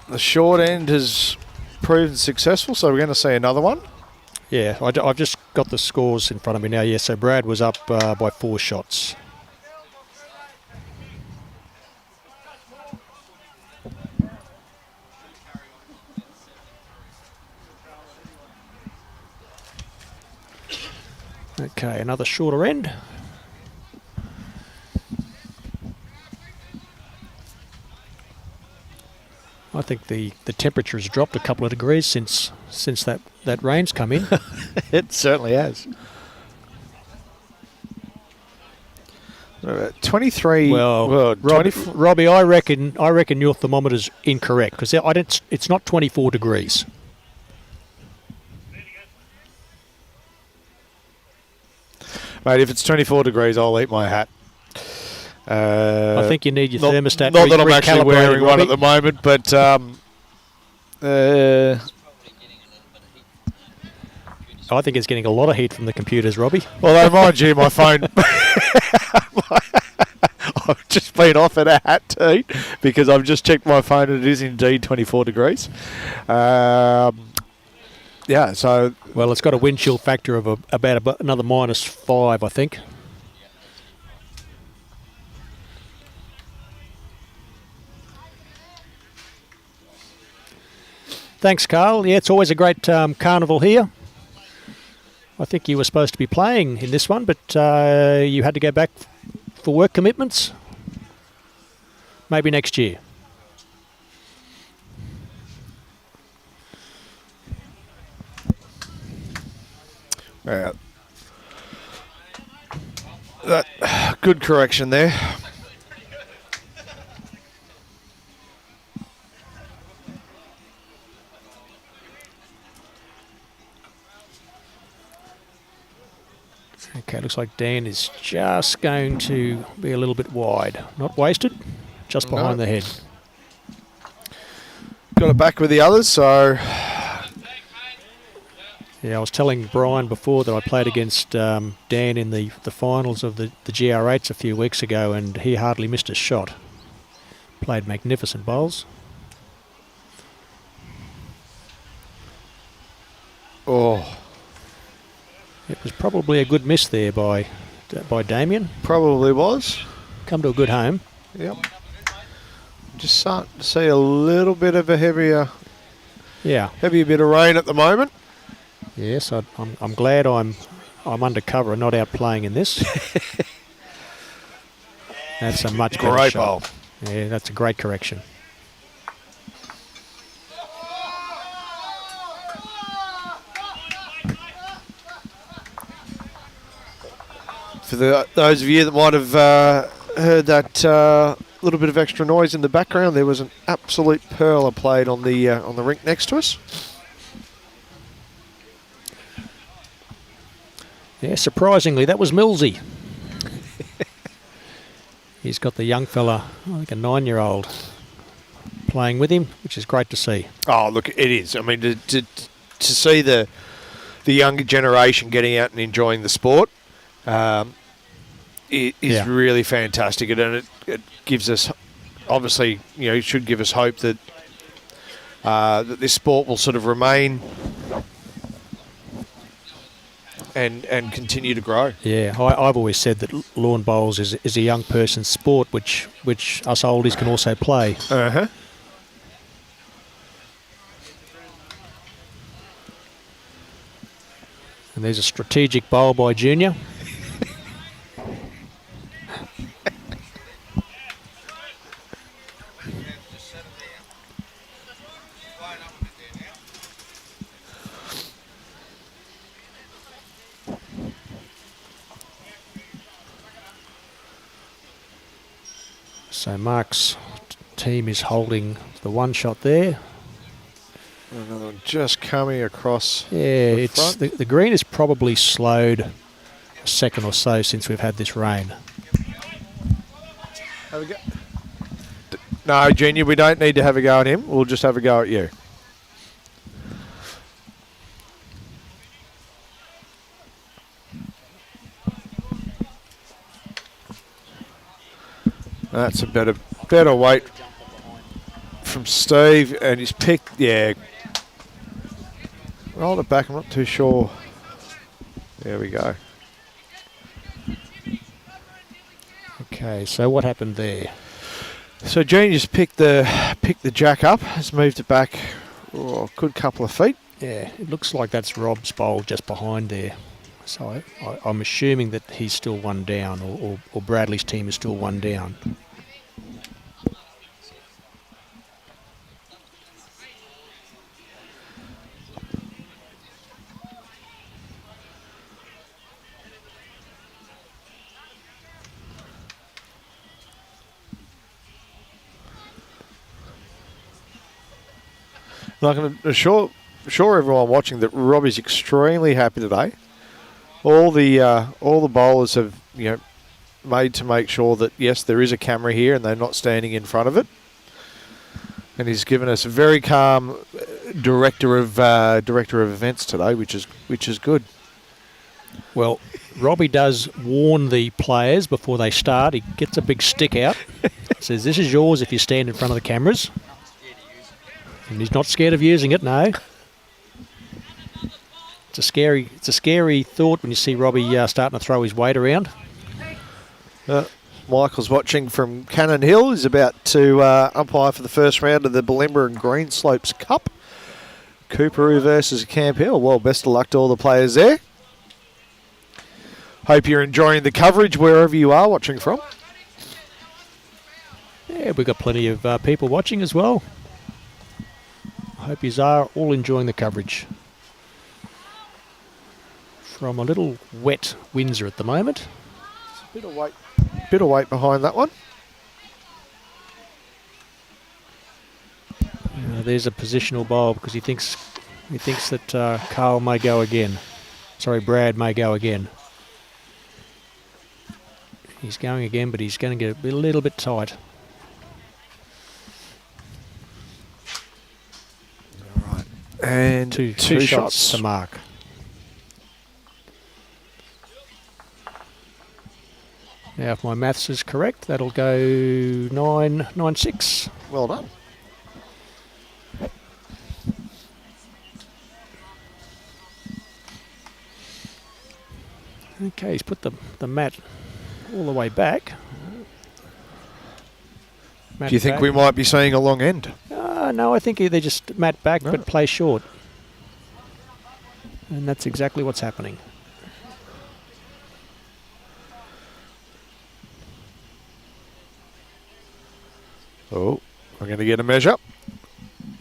the short end has proven successful. So we're going to see another one. Yeah, I've just got the scores in front of me now. Yeah, so Brad was up by 4 shots. Okay, another shorter end. I think the temperature has dropped a couple of degrees since that rain's come in. It certainly has. 23. Well, Robbie, I reckon your thermometer's incorrect because it's not 24 degrees. Mate, if it's 24 degrees, I'll eat my hat. I think you need your thermostat. Not that I'm actually wearing one at the moment, but I think it's getting a lot of heat from the computers, Robbie. Although, mind you, my phone... I've just been offered a hat to eat because I've just checked my phone and it is indeed 24 degrees. Yeah, so... Well, it's got a wind chill factor of about another -5, I think. Thanks, Carl. Yeah, it's always a great carnival here. I think you were supposed to be playing in this one, but you had to go back for work commitments. Maybe next year. Yeah. Good correction there. Okay, looks like Dan is just going to be a little bit wide. Not wasted, just behind the head. Got it back with the others, so... Yeah, I was telling Brian before that I played against Dan in the finals of the GR8s a few weeks ago, and he hardly missed a shot. Played magnificent bowls. Oh... It was probably a good miss there by Damien. Probably was. Come to a good home. Yep. Just starting to see a little bit of a heavier bit of rain at the moment. Yes, I'm glad I'm undercover and not out playing in this. That's a much better great shot. bowl. Yeah, that's a great correction. For those of you that might have heard that little bit of extra noise in the background, there was an absolute pearler played on the rink next to us. Yeah, surprisingly, that was Millsy. He's got the young fella, I think a 9-year-old, playing with him, which is great to see. Oh, look, it is. I mean, to see the the younger generation getting out and enjoying the sport is really fantastic, and it gives us, obviously, it should give us hope that that this sport will sort of remain and continue to grow. Yeah, I've always said that lawn bowls is a young person's sport, which us oldies can also play. Uh-huh. And there's a strategic bowl by Junior. So Mark's team is holding the one shot there. Another one just coming across. Yeah, the green is probably slowed a second or so since we've had this rain. Have a go. No, Junior, we don't need to have a go at him. We'll just have a go at you. That's a better weight from Steve, and he's picked, rolled it back, I'm not too sure. There we go. Okay, so what happened there? So Junior's picked the jack up, has moved it back a good couple of feet. Yeah, it looks like that's Rob's bowl just behind there. So I'm assuming that he's still one down, or Bradley's team is still one down. And I can assure everyone watching that Robbie's extremely happy today. All the bowlers have made to make sure that yes, there is a camera here and they're not standing in front of it. And he's given us a very calm director of events today, which is good. Well, Robbie does warn the players before they start. He gets a big stick out, says, "This is yours if you stand in front of the cameras." And he's not scared of using it, no. It's a scary thought when you see Robbie starting to throw his weight around. Michael's watching from Cannon Hill. He's about to umpire for the first round of the Bulimba and Green Slopes Cup. Cooperoo versus Camp Hill. Well, best of luck to all the players there. Hope you're enjoying the coverage wherever you are watching from. Yeah, we've got plenty of people watching as well. Hope you are all enjoying the coverage. From a little wet Windsor at the moment. It's a bit of weight behind that one. There's a positional bowl because he thinks that Carl may go again. Sorry, Brad may go again. He's going again, but he's going to get a little bit tight. All right. And two shots to mark. Now, if my maths is correct, that'll go 9.96. Well done. Okay, he's put the mat all the way back. Do you think we might be seeing a long end? No, I think they just mat back but play short. And that's exactly what's happening. Oh, we're going to get a measure.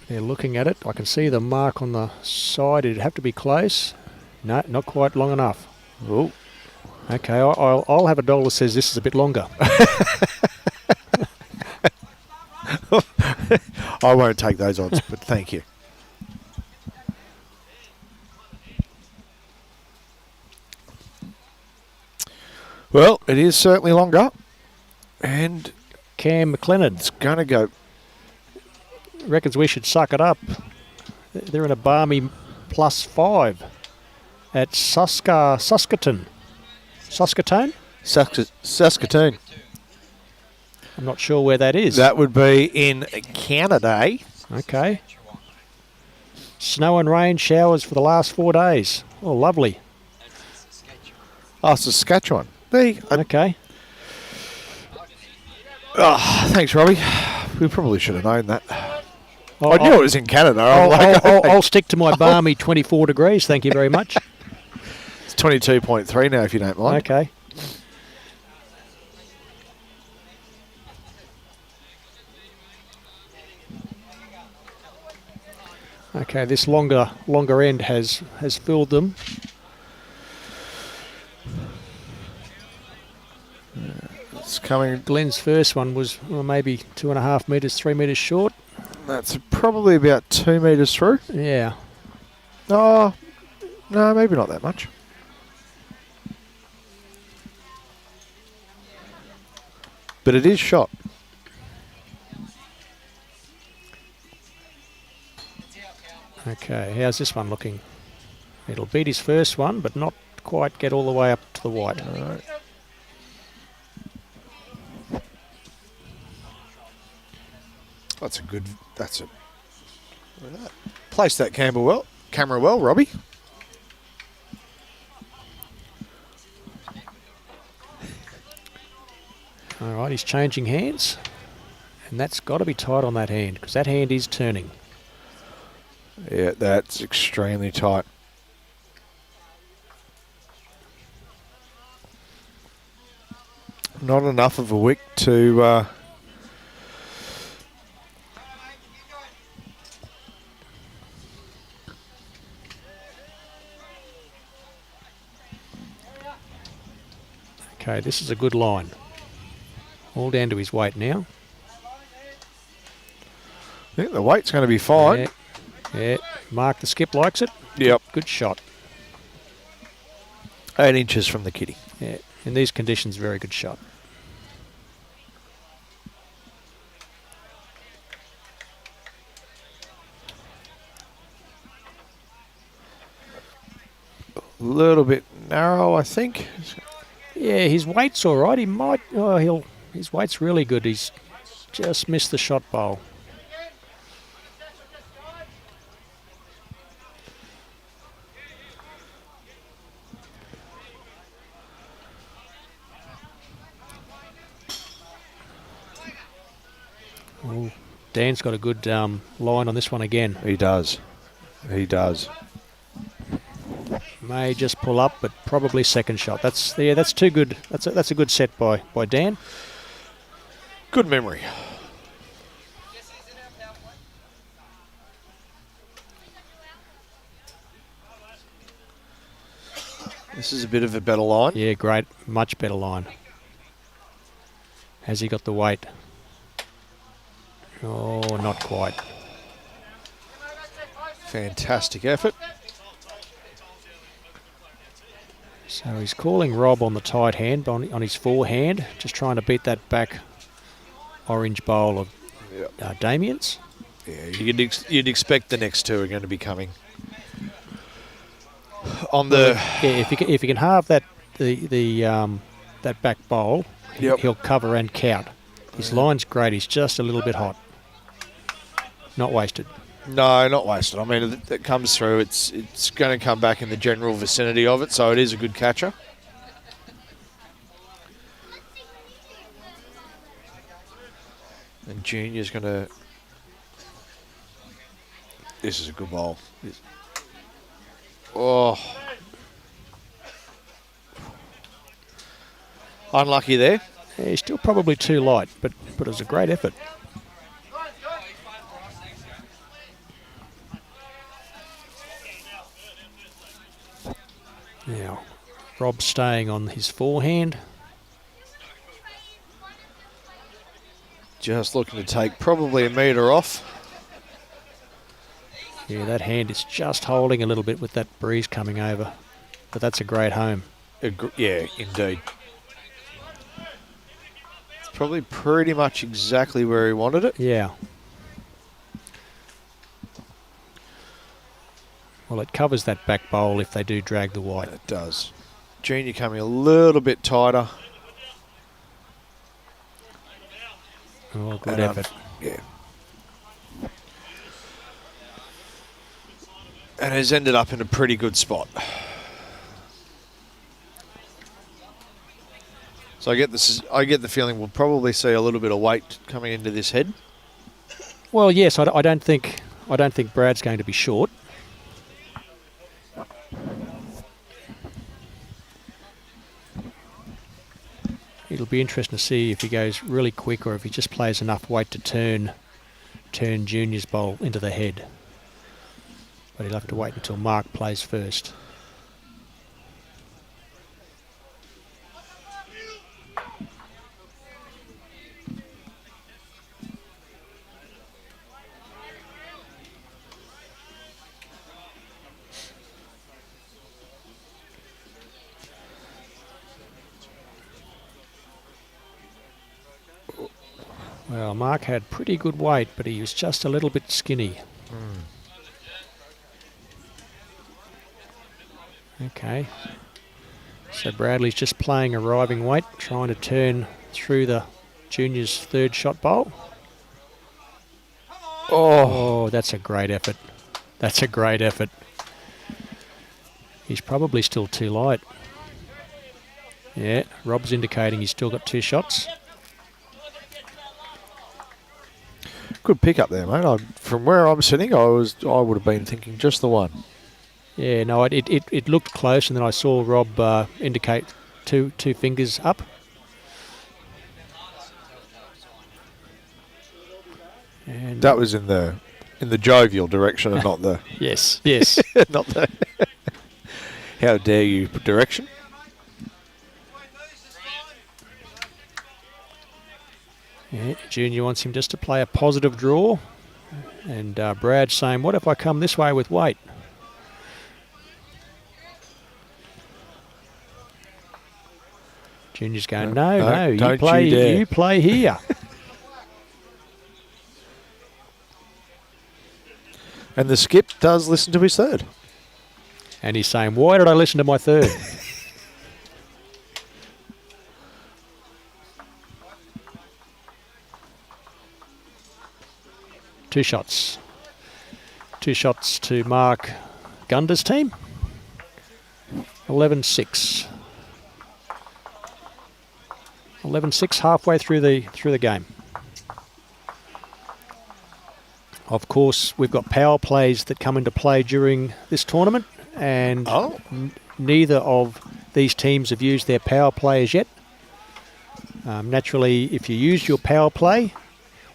They're looking at it. I can see the mark on the side. It'd have to be close. No, not quite long enough. Oh. Okay, I'll have a dollar that says this is a bit longer. I won't take those odds, but thank you. Well, it is certainly longer. And Cam McLennan. It's going to go. Reckons we should suck it up. They're in a balmy +5. at Saskatoon. Saskatoon? Saskatoon. I'm not sure where that is. That would be in Canada. Okay. Snow and rain showers for the last 4 days. Oh, lovely. Oh, Saskatchewan. Okay. Oh, thanks, Robbie. We probably should have known that. I knew it was in Canada. I'll stick to my balmy 24 degrees. Thank you very much. It's 22.3 now, if you don't mind. Okay. Okay, this longer end has filled them. It's coming. Glen's first one was maybe 2.5 metres, 3 metres short. That's probably about 2 metres through. Yeah. Oh, no, maybe not that much. But it is shot. Okay, how's this one looking? It'll beat his first one, but not quite get all the way up to the white. No. That's a place that camera well, Robbie. All right, he's changing hands, and that's got to be tight on that hand because that hand is turning. Yeah, that's extremely tight. Not enough of a wick to Okay, this is a good line. All down to his weight now. I think the weight's going to be fine. Yeah. Mark the skip likes it. Yep. Good shot. 8 inches from the kitty. Yeah. In these conditions, very good shot. A little bit narrow, I think. Yeah, his weight's all right. He might. Oh, his weight's really good. He's just missed the shot bowl. Ooh, Dan's got a good line on this one again. He does. He does. May just pull up, but probably second shot. That's too good. That's a good set by Dan. Good memory. This is a bit of a better line. Yeah, great. Much better line. Has he got the weight? Oh, not quite. Fantastic effort. So he's calling Rob on the tight hand, on his forehand, just trying to beat that back orange bowl of Damien's. Yeah, you'd expect the next two are going to be coming on the. Yeah, if you can halve that that back bowl, he'll cover and count. His line's great. He's just a little bit hot. Not wasted. No, not wasted. I mean, it comes through. It's going to come back in the general vicinity of it, so it is a good catcher. And Junior's going to... This is a good bowl. Oh. Unlucky there. Yeah, he's still probably too light, but it was a great effort. Now, Rob's staying on his forehand. Just looking to take probably a metre off. Yeah, that hand is just holding a little bit with that breeze coming over. But that's a great home. Yeah, indeed. It's probably pretty much exactly where he wanted it. Yeah. Well, it covers that back bowl if they do drag the white. It does. Junior coming a little bit tighter. Oh, good effort. Yeah. And has ended up in a pretty good spot. So I get the feeling we'll probably see a little bit of weight coming into this head. Well, yes, I don't think Brad's going to be short. It'll be interesting to see if he goes really quick or if he just plays enough weight to turn Junior's bowl into the head. But he'll have to wait until Mark plays first. Well, Mark had pretty good weight, but he was just a little bit skinny. Okay. So Bradley's just playing arriving weight, trying to turn through the Junior's third shot bowl. Oh, that's a great effort. That's a great effort. He's probably still too light. Yeah, Rob's indicating he's still got 2 shots. Good pick up there, mate. From where I'm sitting, I would have been thinking just the one. Yeah, no, it looked close, and then I saw Rob indicate two fingers up. And that was in the jovial direction and not the yes not the how dare you direction. Yeah, Junior wants him just to play a positive draw, and Brad's saying, what if I come this way with weight? Junior's going, no, you play here. And the skip does listen to his third. And he's saying, why did I listen to my third? Two shots to Mark Gunder's team. 11-6. 11-6 halfway through the game. Of course, we've got power plays that come into play during this tournament, and neither of these teams have used their power play as yet. Naturally, if you use your power play,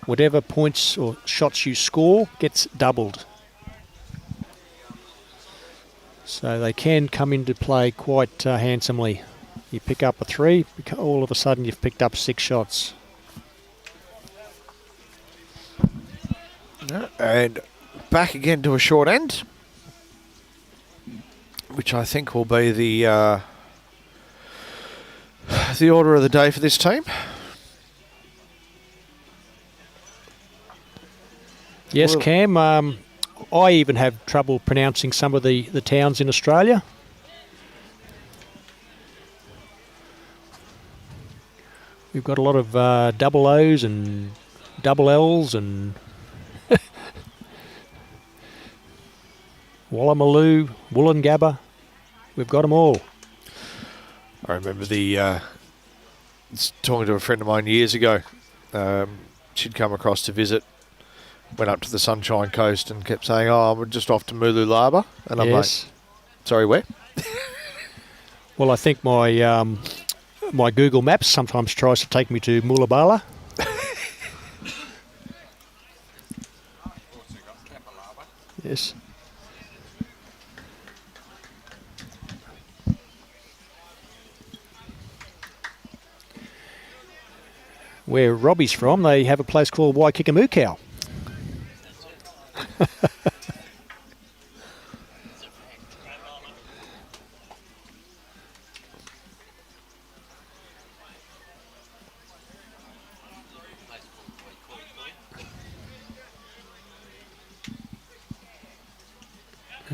whatever points or shots you score gets doubled. So they can come into play quite handsomely. You pick up a 3, all of a sudden you've picked up 6 shots. And back again to a short end, which I think will be the order of the day for this team. Yes, Cam. I even have trouble pronouncing some of the towns in Australia. We've got a lot of double O's and double L's and Wallamaloo, Wollongabba. We've got them all. I remember talking to a friend of mine years ago. She'd come across to visit, went up to the Sunshine Coast and kept saying, I'm just off to Mooloolaba. And I'm like, sorry, where? Well, I think my Google Maps sometimes tries to take me to Mooloolaba. Yes. Where Robbie's from, they have a place called Waikikamookau.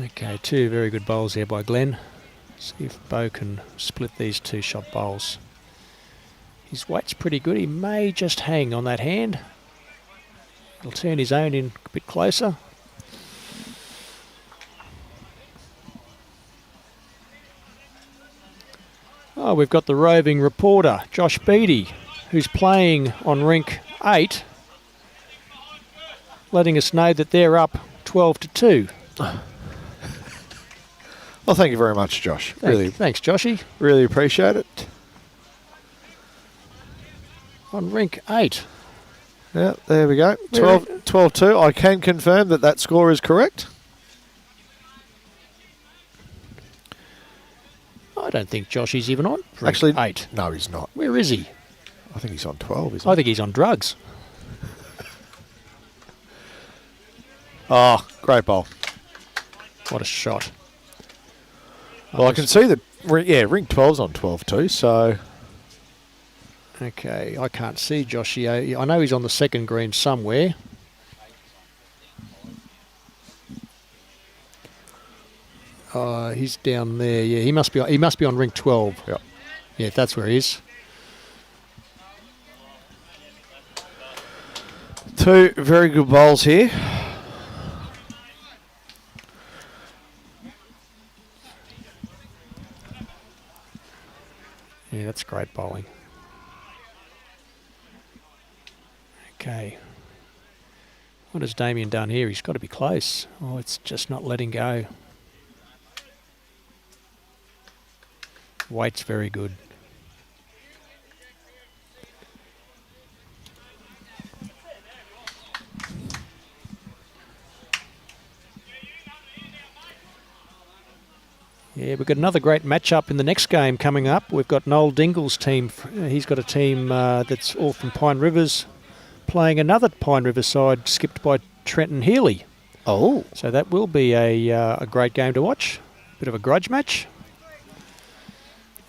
Okay, two very good bowls there by Glen. See if Beau can split these 2-shot bowls. His weight's pretty good. He may just hang on that hand. He'll turn his own in a bit closer. Oh, we've got the roving reporter, Josh Beattie, who's playing on rink 8, letting us know that they're up 12-2. Well, thank you very much, Josh. Thanks, Joshy. Really appreciate it. On rink 8. Yeah, there we go. 12-2. I can confirm that score is correct. I don't think Joshy's even on rink Actually, 8. No, he's not. Where is he? I think he's on 12, isn't I he? think he's on drugs. Oh, great bowl. What a shot. Well, I can see that, rink 12's on 12-2, so... Okay, I can't see Joshy. I know he's on the second green somewhere. He's down there. Yeah, he must be on rink 12. Yep. Yeah, that's where he is. Two very good bowls here. Yeah, that's great bowling. Okay. What has Damien done here? He's got to be close. Oh, it's just not letting go. Weight's very good. Yeah, we've got another great matchup in the next game coming up. We've got Noel Dingle's team. He's got a team that's all from Pine Rivers, playing another Pine River side skipped by Trenton Healy. Oh. So that will be a great game to watch. Bit of a grudge match.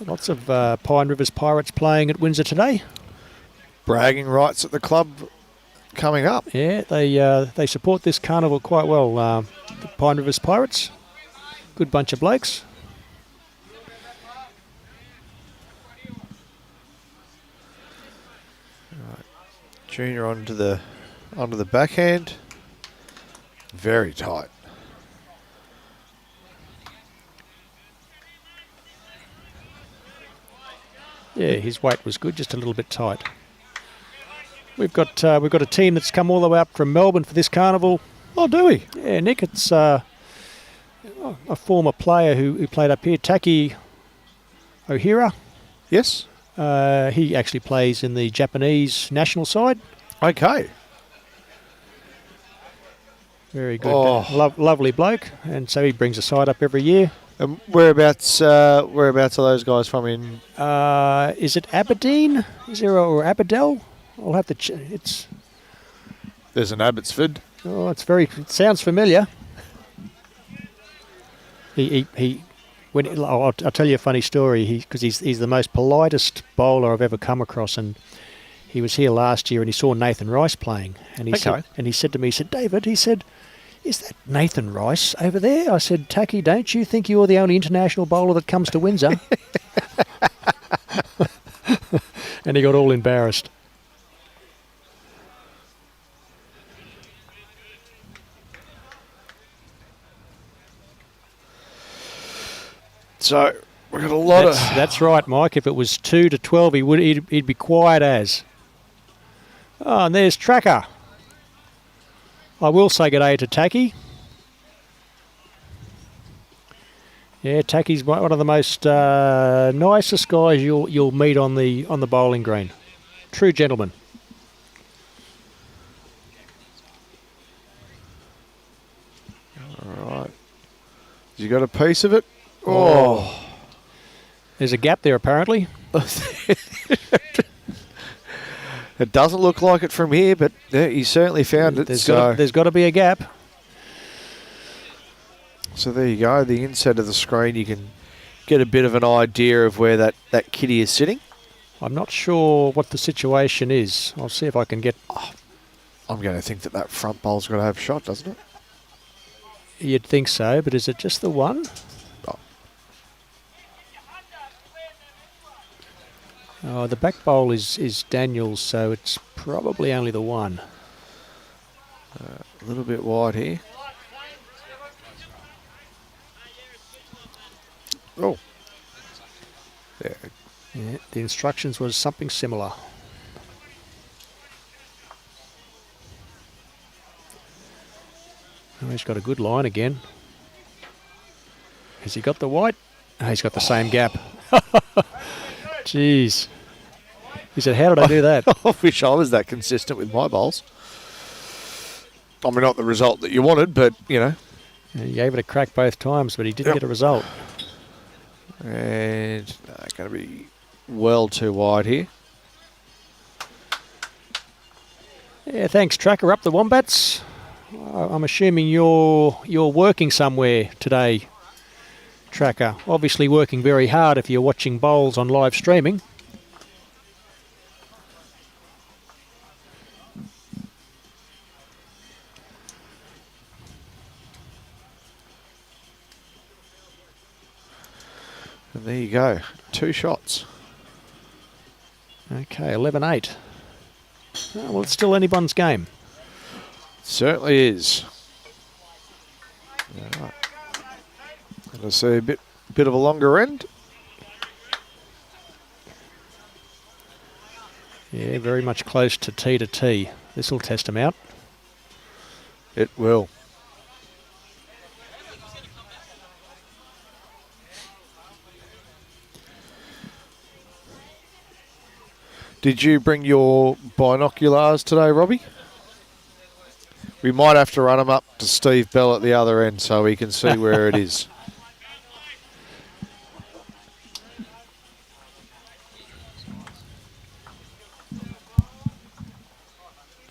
Lots of Pine Rivers Pirates playing at Windsor today. Bragging rights at the club coming up. Yeah, they support this carnival quite well, the Pine Rivers Pirates. Good bunch of blokes. Junior onto the backhand. Very tight. Yeah, his weight was good, just a little bit tight. We've got a team that's come all the way up from Melbourne for this carnival. Oh, do we? Yeah, Nick, it's a former player who played up here, Taki Ohira. Yes. He actually plays in the Japanese national side. Okay. Very good. Lovely bloke. And so he brings a side up every year. Whereabouts are those guys from in? Is it Aberdeen? Is there or Aberdell? I'll have to. It's. There's an Abbotsford. Oh, it sounds familiar. I'll tell you a funny story. Because he's the most politest bowler I've ever come across, and he was here last year and he saw Nathan Rice playing, and he said to me, he said, David, he said, is that Nathan Rice over there? I said, Taki, don't you think you're the only international bowler that comes to Windsor? And he got all embarrassed. So we've got a lot of. That's right, Mike. If it was 2-12, he'd be quiet as. Oh, and there's Tracker. I will say good day to Taki. Yeah, Taki's one of the most nicest guys you'll meet on the bowling green. True gentleman. All right. You got a piece of it? Oh. There's a gap there apparently. It doesn't look like it from here, but he certainly found it. There's got to be a gap. So there you go. The inside of the screen, you can get a bit of an idea of where that kitty is sitting. I'm not sure what the situation is. I'll see if I can get... I'm going to think that front bowl's got to have a shot, doesn't it? You'd think so, but is it just the one? Oh, the back bowl is Daniel's, so it's probably only the one. A little bit wide here. Oh. Yeah, the instructions was something similar. Oh, he's got a good line again. Has he got the white? Oh, he's got the same gap. Jeez. He said, how did I do that? I wish I was that consistent with my bowls. I mean, not the result that you wanted, but, you know. Yeah, he gave it a crack both times, but he didn't get a result. And going to be well too wide here. Yeah, thanks, Tracker. Up the Wombats. I'm assuming you're working somewhere today, Tracker. Obviously working very hard if you're watching bowls on live streaming. And there you go. 2 shots. Okay, 11-8. Oh, well, it's still anyone's game. Certainly is. Right. Gonna see a bit of a longer end. Yeah, very much close to T to T. This will test him out. It will. Did you bring your binoculars today, Robbie? We might have to run them up to Steve Bell at the other end so he can see where it is.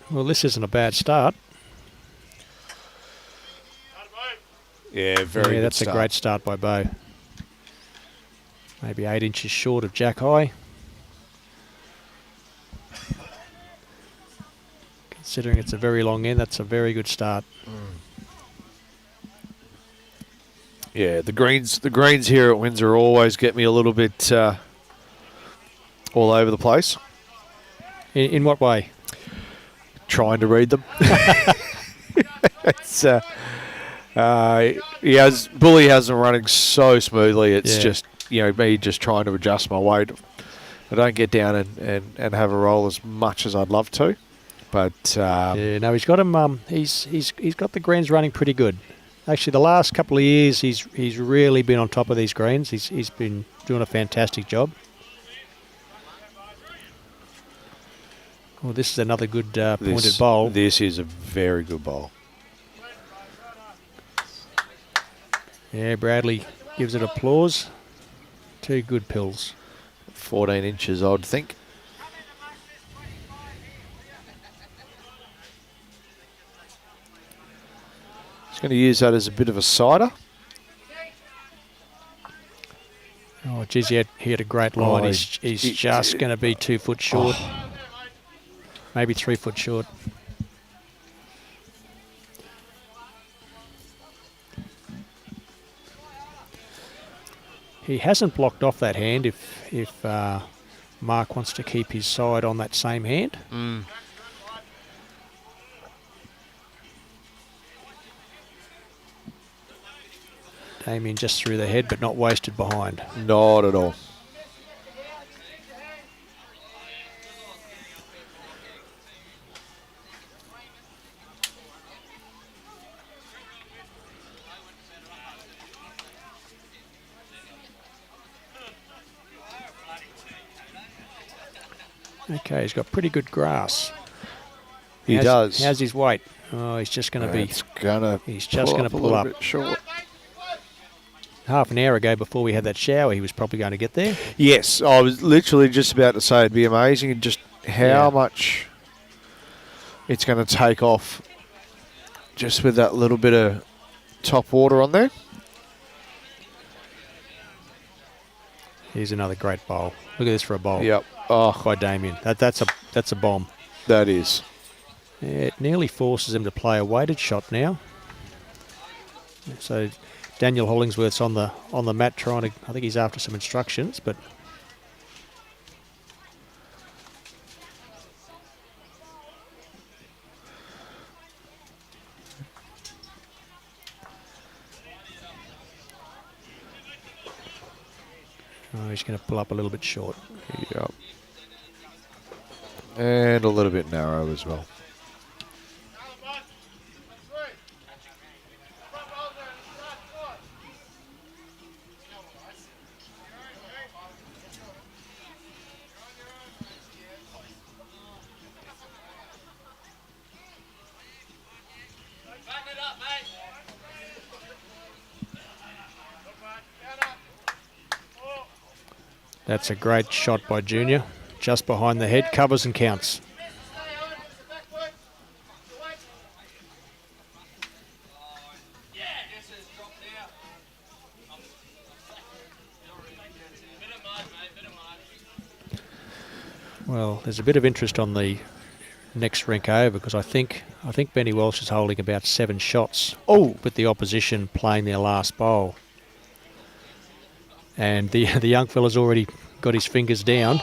Well, this isn't a bad start. Yeah, very good that's start. A great start by Beau. Maybe 8 inches short of Jack High. Considering it's a very long end, that's a very good start. Yeah, the greens here at Windsor always get me a little bit all over the place. In what way? Trying to read them. It's Bully has them running so smoothly. It's just, you know, me just trying to adjust my weight. I don't get down and have a roll as much as I'd love to. But no, he's got him. He's got the greens running pretty good. Actually, the last couple of years, he's really been on top of these greens. He's been doing a fantastic job. Well, this is another good pointed bowl. This is a very good bowl. Yeah, Bradley gives it applause. 2 good pills. 14 inches, I'd think. Going to use that as a bit of a cider. Oh, geez, he had a great line. He's just going to be 2 foot short. Maybe 3 foot short. He hasn't blocked off that hand if Mark wants to keep his side on that same hand. Damien just through the head, but not wasted behind. Not at all. Okay, he's got pretty good grass. He does. How's his weight? Oh, he's just going to be. He's just going to pull up. Bit short. Half an hour ago, before we had that shower, he was probably going to get there. Yes, I was literally just about to say it'd be amazing and just how much it's going to take off just with that little bit of top water on there. Here's another great bowl. Look at this for a bowl. Yep. Oh, by Damien. That's a bomb. That is. Yeah, it nearly forces him to play a weighted shot now. So Daniel Hollingsworth's on the mat trying to. I think he's after some instructions, but. Oh, he's going to pull up a little bit short. Yep. And a little bit narrow as well. That's a great shot by Junior. Just behind the head, covers and counts. Well, there's a bit of interest on the next rink over because I think Benny Walsh is holding about 7 shots. Oh, with the opposition playing their last bowl. And the young fella's already got his fingers down.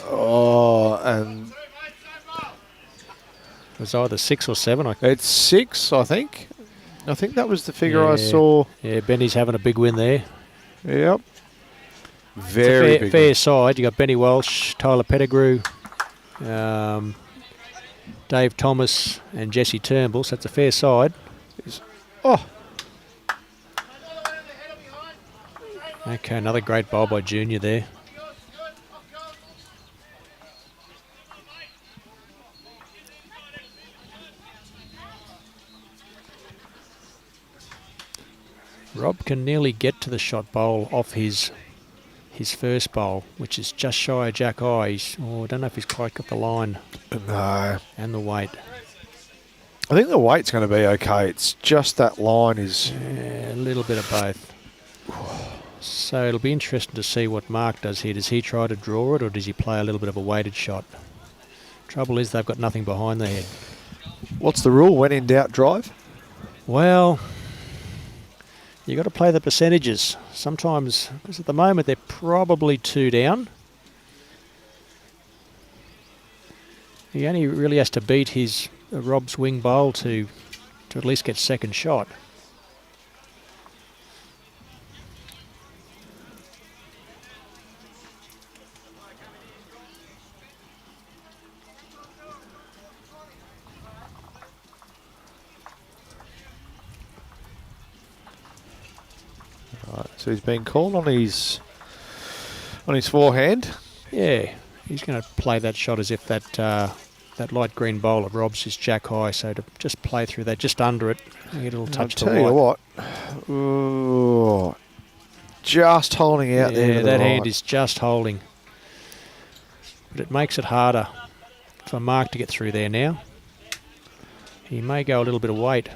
Oh, and it was either 6 or 7. It's 6, I think. I think that was the figure I saw. Yeah, Benny's having a big win there. Yep. Very big fair side. You got Benny Walsh, Tyler Pettigrew, Dave Thomas, and Jesse Turnbull. So that's a fair side. Oh. Okay, another great bowl by Junior there. Rob can nearly get to the shot bowl off his first bowl, which is just shy of Jack Eye. I don't know if he's quite got the line. No. And the weight. I think the weight's going to be okay. It's just that line is... Yeah, a little bit of both. So it'll be interesting to see what Mark does here. Does he try to draw it or does he play a little bit of a weighted shot? Trouble is they've got nothing behind their head. What's the rule? When in doubt, drive? Well, you got to play the percentages. Sometimes, because at the moment they're probably 2 down. He only really has to beat his Rob's wing bowl to at least get second shot. Right, so he's been called on his forehand. Yeah, he's going to play that shot as if that light green bowl of Rob's is jack high, so to just play through that, just under it, and get a little touch to the I'll tell you white. what, ooh, just holding out there. Yeah, to that the hand right. is just holding. But it makes it harder for Mark to get through there now. He may go a little bit of weight.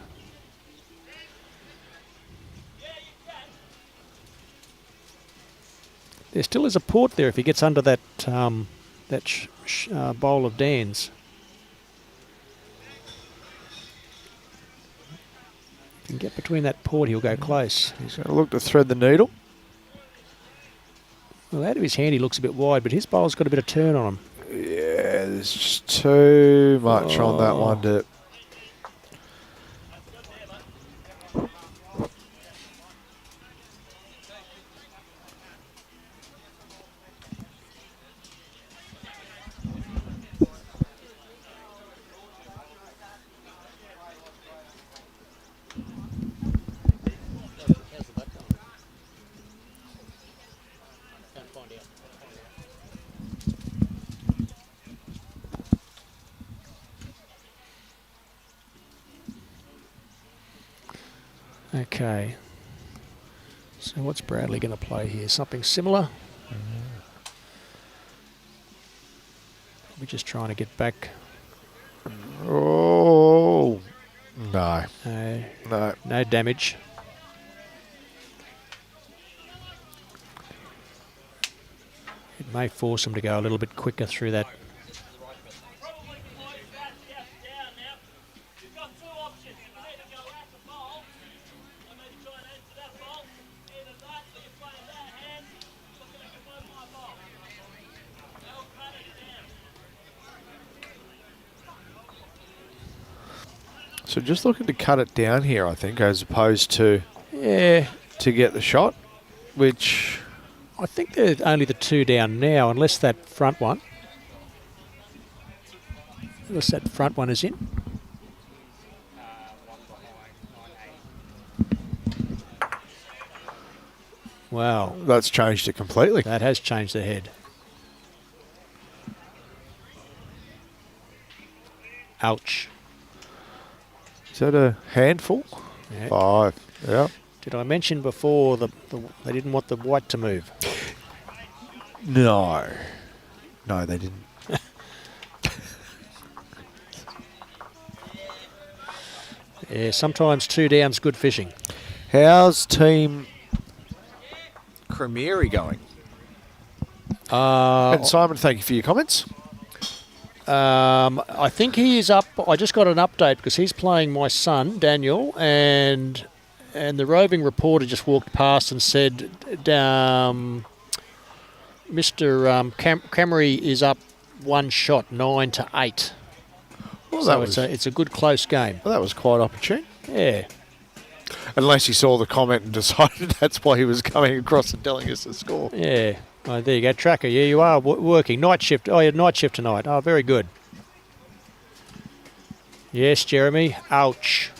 There still is a port there if he gets under that bowl of Dan's. If he can get between that port, he'll go close. He's going to look to thread the needle. Well, out of his hand, he looks a bit wide, but his bowl's got a bit of turn on him. Yeah, there's just too much on that one to... Okay. So what's Bradley going to play here? Something similar? We're just trying to get back. Oh, no. No. No damage. It may force him to go a little bit quicker through that. So just looking to cut it down here, I think, as opposed to to get the shot, which I think they're only the 2 down now, unless that front one. Unless that front one is in. Wow. That's changed it completely. That has changed the head. Ouch. Is that a handful? Yeah. 5. Yeah. Did I mention before they didn't want the white to move? No. No, they didn't. Yeah, sometimes 2 down's good fishing. How's Team Cremieri going? And Simon, thank you for your comments. I think he is up. I just got an update because he's playing my son, Daniel, and the roving reporter just walked past and said, Mr. Camry is up 1 shot, 9-8. Well, so it's a good close game. Well, that was quite opportune. Yeah. Unless he saw the comment and decided that's why he was coming across and telling us the score. Yeah. Oh, there you go, Tracker. Yeah, you are working. Night shift. Oh, you had night shift tonight. Oh, very good. Yes, Jeremy. Ouch.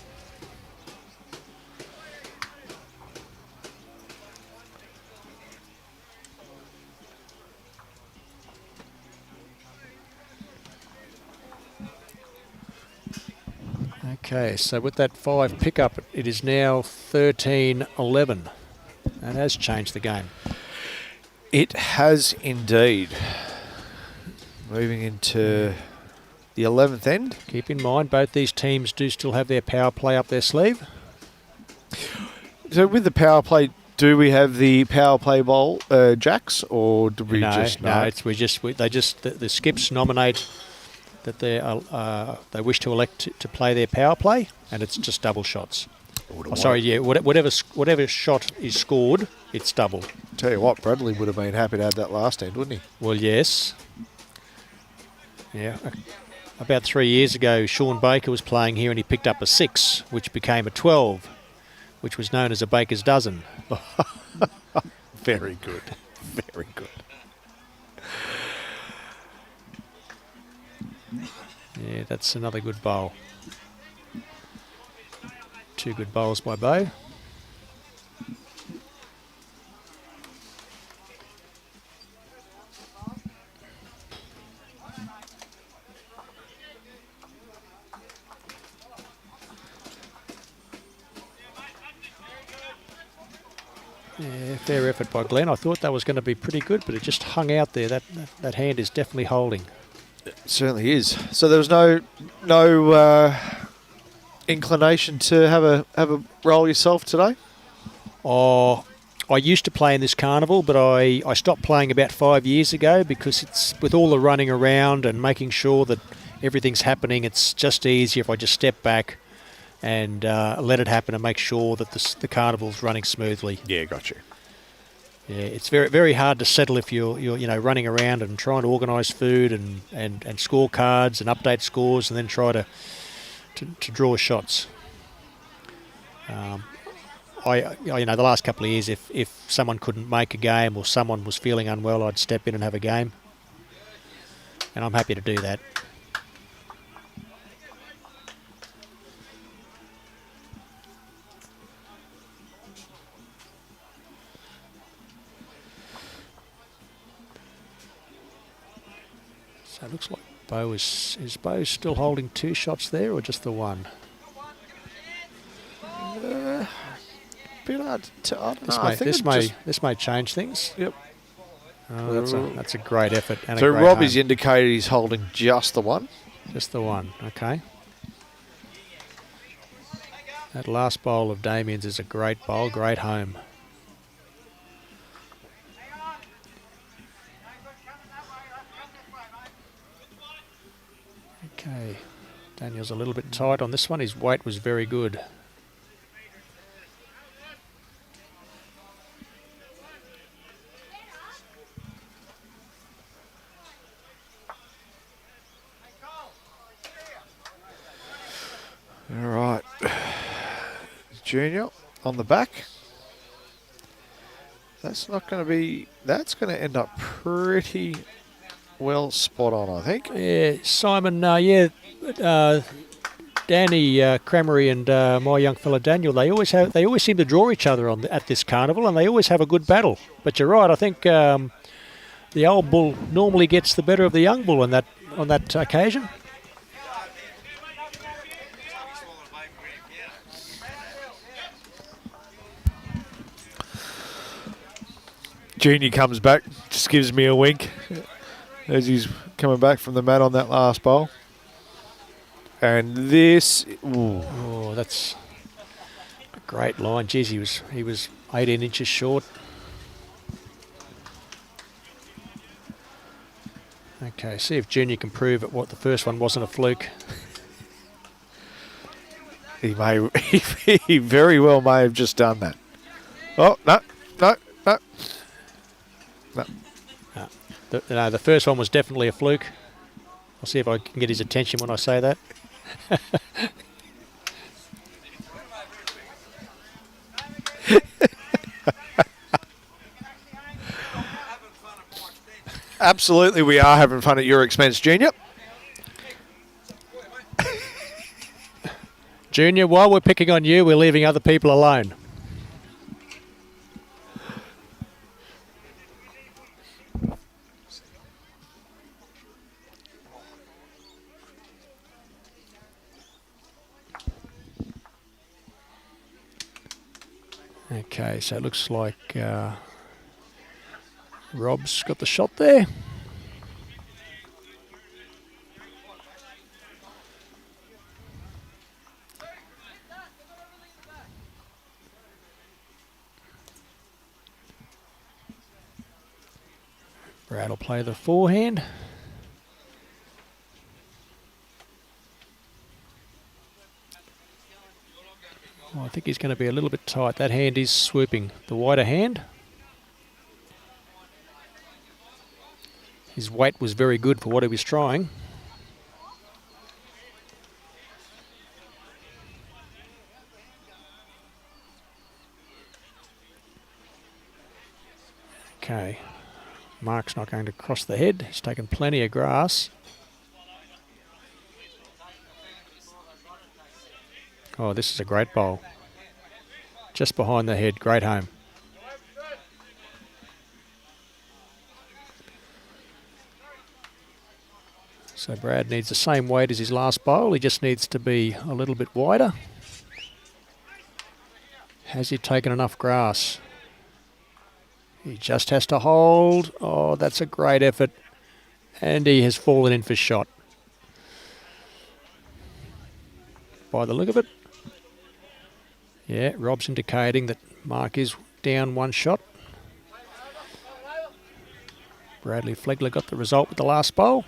Okay, so with that 5 pickup, it is now 13-11. That has changed the game. It has indeed. Moving into the 11th end. Keep in mind, both these teams do still have their power play up their sleeve. So with the power play, do we have the power play bowl jacks, or do we just no? The skips nominate that they wish to elect to play their power play, and it's just double shots. Whatever shot is scored, it's double. Tell you what, Bradley would have been happy to have that last end, wouldn't he? Well, yes. Yeah. About 3 years ago, Sean Baker was playing here and he picked up a 6, which became a 12, which was known as a Baker's dozen. Very good. Very good. Yeah, that's another good bowl. 2 good bowls by Beau. Yeah, fair effort by Glen. I thought that was going to be pretty good, but it just hung out there. That hand is definitely holding. It certainly is. So there was no inclination to have a roll yourself today? Oh, I used to play in this carnival, but I stopped playing about 5 years ago because it's with all the running around and making sure that everything's happening. It's just easier if I just step back and let it happen and make sure that the carnival's running smoothly. Yeah, got you. Yeah, it's very, very hard to settle if you're running around and trying to organise food and scorecards and update scores and then try to draw shots. The last couple of years, if someone couldn't make a game or someone was feeling unwell, I'd step in and have a game, and I'm happy to do that. So it looks like Beau is Beau still holding 2 shots there, or just the 1? Bit hard to, I don't know. This may change things. Yep. Oh, that's a great effort. And so a great Robbie's home. indicated he's holding just the 1. Just the 1. Okay. That last bowl of Damien's is a great bowl, great home. Okay, Daniel's a little bit tight on this one. His weight was very good. All right. Junior on the back. That's not going to be... That's going to end up pretty well spot on, I think. Yeah, Simon, Danny Cramery and my young fella Daniel, they always seem to draw each other at this carnival, and they always have a good battle. But you're right, I think the old bull normally gets the better of the young bull on that occasion. Junior comes back, just gives me a wink as he's coming back from the mat on that last bowl. And this... Ooh. Oh, that's a great line. Geez, he was 18 inches short. Okay, see if Junior can prove that what the first one wasn't a fluke. He very well may have just done that. Oh, no. The first one was definitely a fluke. I'll see if I can get his attention when I say that. Absolutely, we are having fun at your expense, Junior. Junior, while we're picking on you, we're leaving other people alone. Okay, so it looks like Rob's got the shot there. Brad will play the forehand. Oh, I think he's going to be a little bit tight. That hand is swooping. The wider hand. His weight was very good for what he was trying. Okay. Mark's not going to cross the head. He's taken plenty of grass. Oh, this is a great bowl. Just behind the head. Great home. So Brad needs the same weight as his last bowl. He just needs to be a little bit wider. Has he taken enough grass? He just has to hold. Oh, that's a great effort. And he has fallen in for shot. By the look of it. Yeah, Rob's indicating that Mark is down one shot. Bradley Flegler got the result with the last bowl.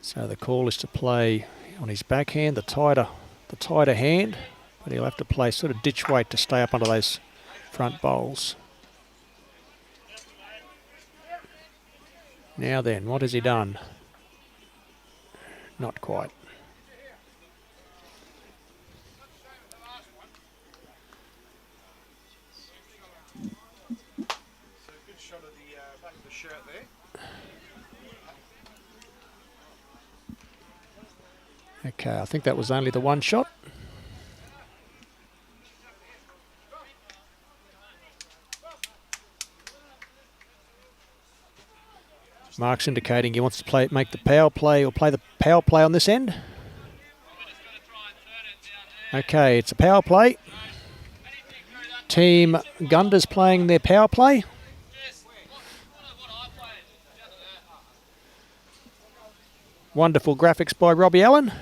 So the call is to play on his backhand, the tighter hand, but he'll have to play sort of ditch weight to stay up under those front bowls. Now then, what has he done? Not quite. Okay, I think that was only the one shot. Mark's indicating he wants to make the power play or play the power play on this end. Okay, it's a power play. Team Gunder's playing their power play. Wonderful graphics by Robbie Allen.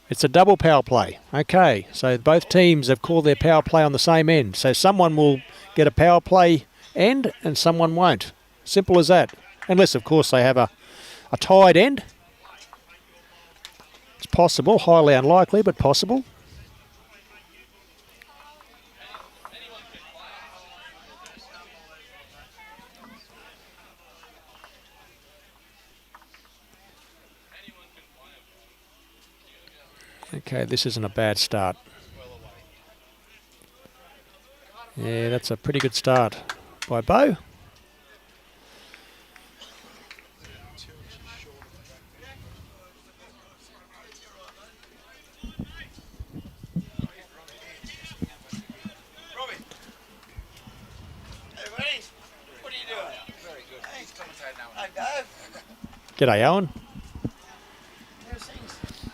It's a double power play. Okay, so both teams have called their power play on the same end. So someone will get a power play end and someone won't. Simple as that. Unless, of course, they have a tied end. It's possible, highly unlikely, but possible. Okay, this isn't a bad start. Yeah, that's a pretty good start by Beau. G'day, Owen.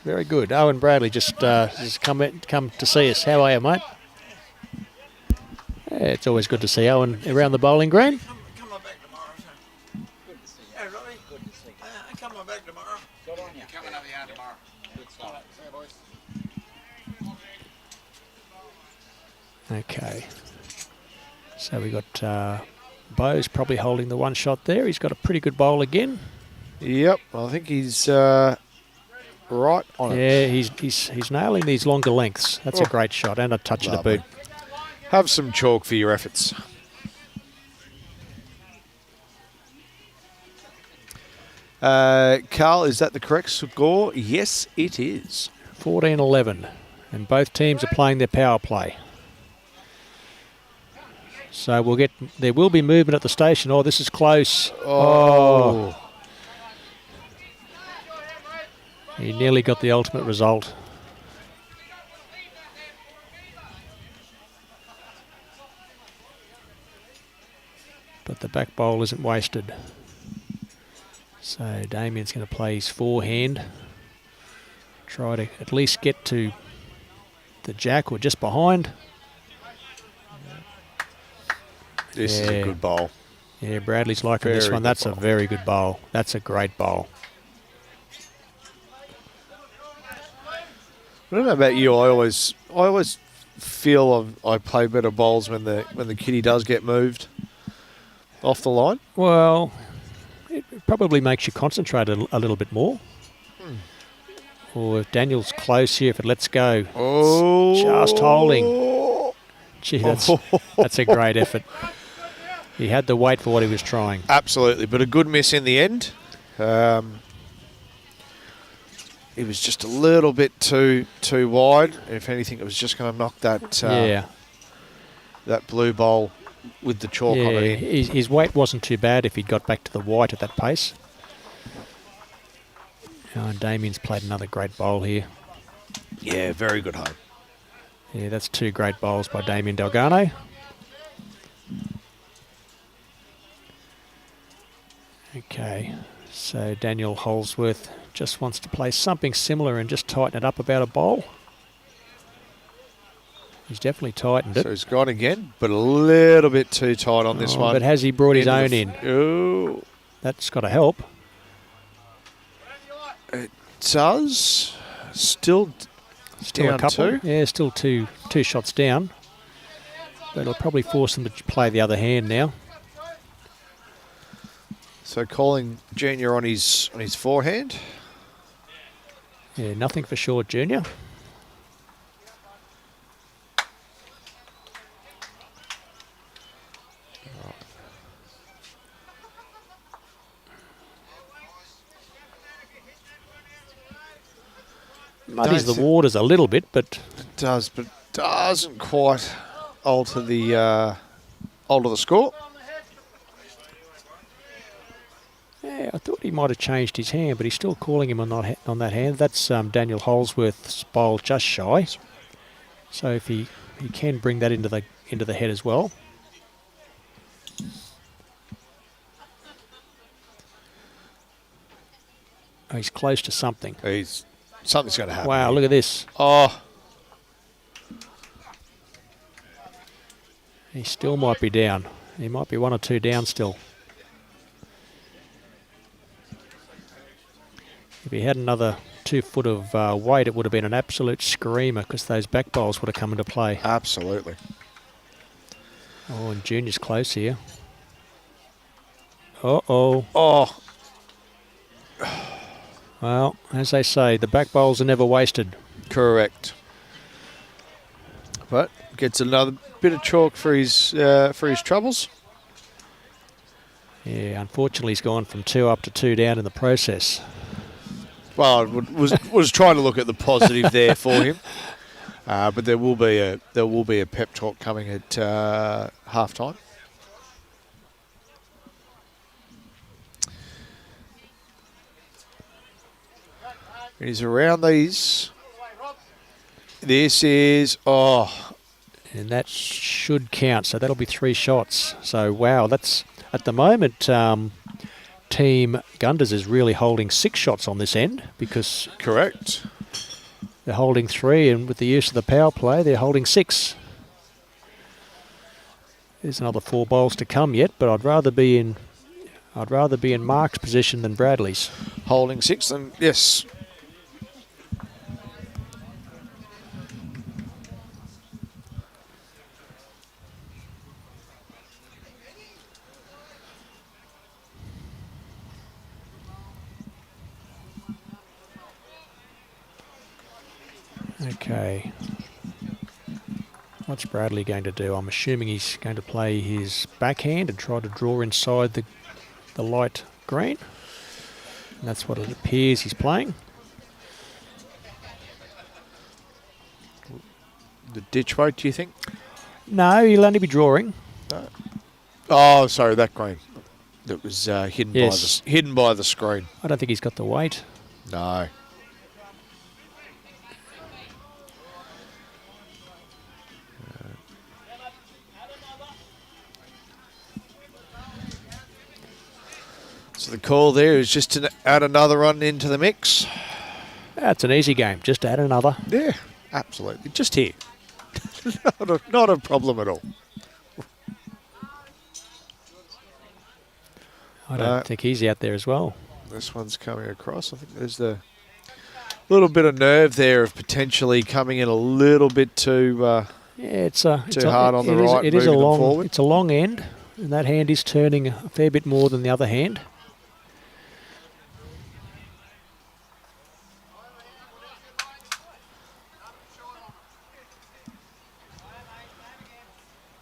Very good. Owen Bradley just come to see us. How are you, mate? Yeah, it's always good to see Owen around the bowling green. Come on back tomorrow, son. Good to see you. Hey, Robbie. Good to see you. I come on back tomorrow. Good on you. Coming over here tomorrow. Good stuff. See you, boys. Okay. So we got Beau's probably holding the one shot there. He's got a pretty good bowl again. Yep, I think he's right on it. Yeah, he's nailing these longer lengths. That's a great shot and a touch of the boot. Have some chalk for your efforts. Carl, is that the correct score? Yes, it is. 14-11, and both teams are playing their power play. So there will be movement at the station. Oh, this is close. Oh. He nearly got the ultimate result. But the back bowl isn't wasted. So Damien's going to play his forehand. Try to at least get to the jack or just behind. This is a good bowl. Yeah, Bradley's liking this one. That's a very good bowl. That's a great bowl. I don't know about you. I always feel I play better bowls when the kitty does get moved off the line. Well, it probably makes you concentrate a little bit more. Or if Daniel's close here, if it lets go, just holding. Gee, that's a great effort. He had the weight for what he was trying. Absolutely, but a good miss in the end. It was just a little bit too wide. If anything, it was just going to knock that blue bowl with the chalk on it in. His weight wasn't too bad if he'd got back to the white at that pace. And Damien's played another great bowl here. Yeah, very good home. Yeah, that's two great bowls by Damien Delgado. Okay, so Daniel Holsworth just wants to play something similar and just tighten it up about a bowl. He's definitely tightened it. So he's gone again, but a little bit too tight on this one. But has he brought his own in? Oh. That's got to help. It does. Still down a couple. two. Yeah, still two shots down. But it'll probably force them to play the other hand now. So calling Junior on his forehand. Yeah, nothing for short, Junior. Muddies the waters a little bit, but it does, but doesn't quite alter the score. Yeah, I thought he might have changed his hand, but he's still calling him on that hand. That's Daniel Holsworth's bowl just shy. So if he can bring that into the head as well. Oh, he's close to something. Something's going to happen. Wow, look at this. Oh. He still might be down. He might be one or two down still. If he had another 2 foot of weight, it would have been an absolute screamer because those back bowls would have come into play. Absolutely. Oh, and Junior's close here. Uh-oh. Oh, Well, as they say, the back bowls are never wasted. correct. But gets another bit of chalk for his troubles. Yeah, unfortunately, he's gone from 2 up to 2 down in the process. Well, I was trying to look at the positive there for him. But there will be a pep talk coming at half time. He's around these. This is And that should count, so that'll be 3 shots. So, wow, that's, at the moment, Team Gunders is really holding 6 shots on this end because correct. they're holding 3, and with the use of the power play, they're holding 6. There's another 4 bowls to come yet, but I'd rather be in Mark's position than Bradley's. Holding 6, and yes. Okay. What's Bradley going to do? I'm assuming he's going to play his backhand and try to draw inside the light green. And that's what it appears he's playing. The ditch weight, do you think? No, he'll only be drawing. No. Oh, sorry, that green. That was hidden Yes. by the screen. I don't think he's got the weight. No. So the call there is just to add another run into the mix. That's an easy game. Just add another. Yeah, absolutely. Just here. not a problem at all. I don't think he's out there as well. This one's coming across. I think there's the little bit of nerve there of potentially coming in a little bit too It's hard on the right, It is a moving them long. forward. It's a long end, and that hand is turning a fair bit more than the other hand.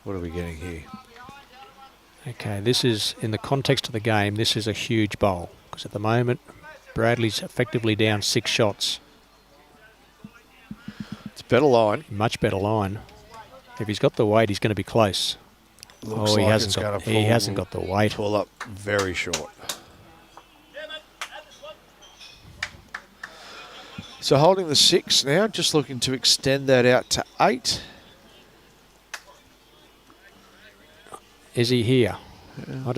What are we getting here? Okay, this is, in the context of the game, this is a huge bowl. Because at the moment, Bradley's effectively down 6 shots. It's a better line. Much better line. If he's got the weight, he's going to be close. Looks he like hasn't it's got. gonna He hasn't got the weight. pull up very short. So holding the 6 now, just looking to extend that out to 8. Is he here?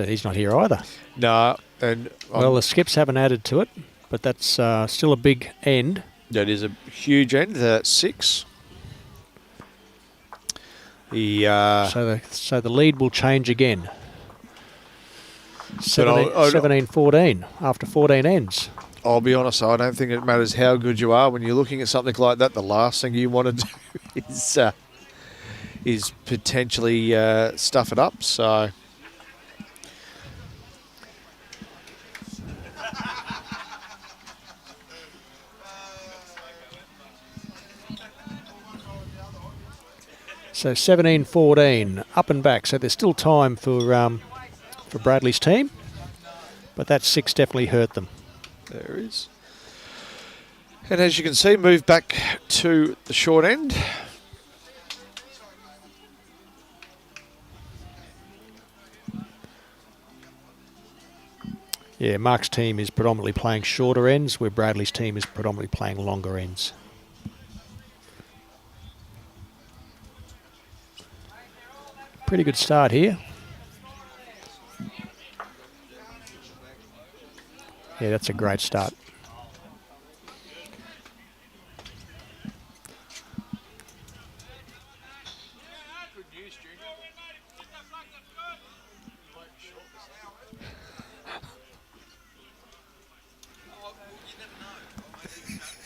He's not here either. No, and Well, the skips haven't added to it, but that's still a big end. that is a huge end. That's 6. So the lead will change again. But 17-14 after 14 ends. I'll be honest, I don't think it matters how good you are when you're looking at something like that. The last thing you want to do is potentially stuff it up. So So 17-14 up and back. So there's still time for Bradley's team, but that 6 definitely hurt them. there is. And as you can see, move back to the short end. Yeah, Mark's team is predominantly playing shorter ends, where Bradley's team is predominantly playing longer ends. Pretty good start here. Yeah, that's a great start.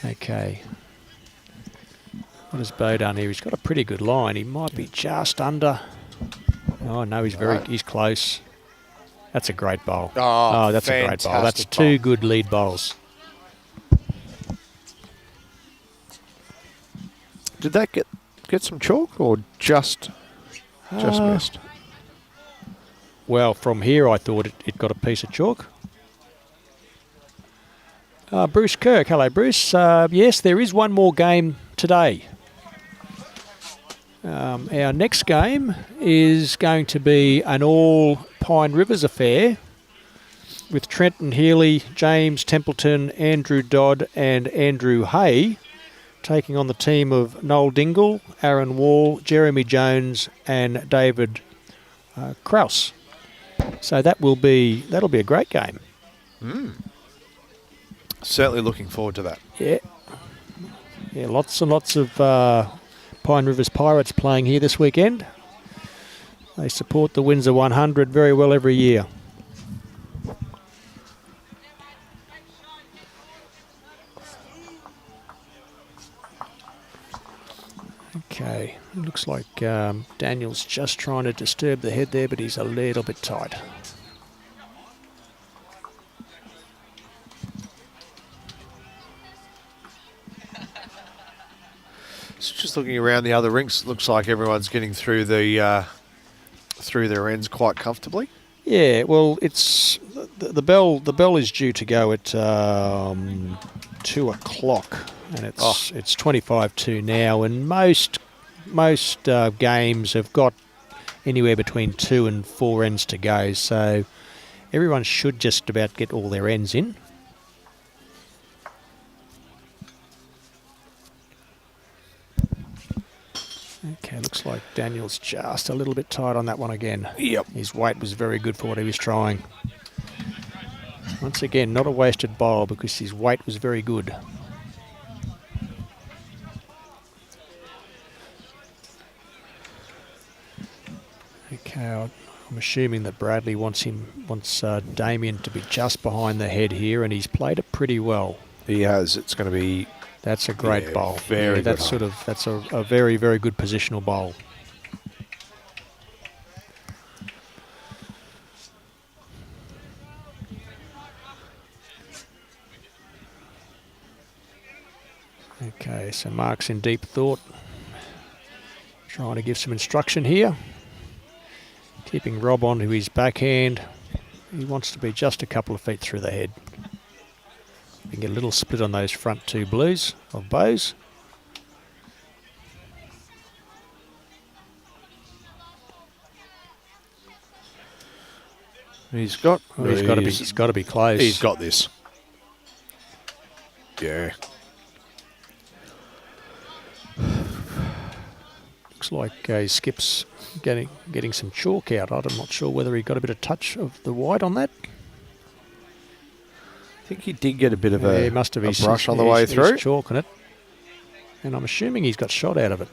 Okay. What has Beau done here? He's got a pretty good line. He might be just under. Oh no, he's close. That's a great bowl. Oh, that's a great bowl. That's fantastic two bowl. good lead bowls. Did that get some chalk or just missed? Well, from here I thought it got a piece of chalk. Bruce Kirk. Hello, Bruce. Yes, there is one more game today. Our next game is going to be an all Pine Rivers affair with Trenton Healy, James Templeton, Andrew Dodd and Andrew Hay taking on the team of Noel Dingle, Aaron Wall, Jeremy Jones and David Krause. So that'll be a great game. Certainly looking forward to that. Yeah, lots and lots of Pine Rivers Pirates playing here this weekend. They support the Windsor 100 very well every year. Okay, it looks like Daniel's just trying to disturb the head there, but he's a little bit tight. So just looking around the other rinks, looks like everyone's getting through their ends quite comfortably. Yeah, well, it's the bell. The bell is due to go at 2 o'clock, and it's 25 to now. And most games have got anywhere between 2 and 4 ends to go, so everyone should just about get all their ends in. Okay, looks like Daniel's just a little bit tight on that one again. Yep. His weight was very good for what he was trying. Once again, not a wasted bowl because his weight was very good. Okay, I'm assuming that Bradley wants Damien to be just behind the head here, and he's played it pretty well. He has. It's going to be... That's a great bowl. Very good. That's a very, very good positional bowl. Okay, so Mark's in deep thought. Trying to give some instruction here. Keeping Rob onto his backhand. He wants to be just a couple of feet through the head. We can get a little split on those front two blues of Beau's. He's got to be close. He's got this. Yeah. Looks like Skip's getting some chalk out. I'm not sure whether he got a bit of touch of the white on that. I think he did get a bit of he must have a brush on the way through. He's chalking it. And I'm assuming he's got shot out of it.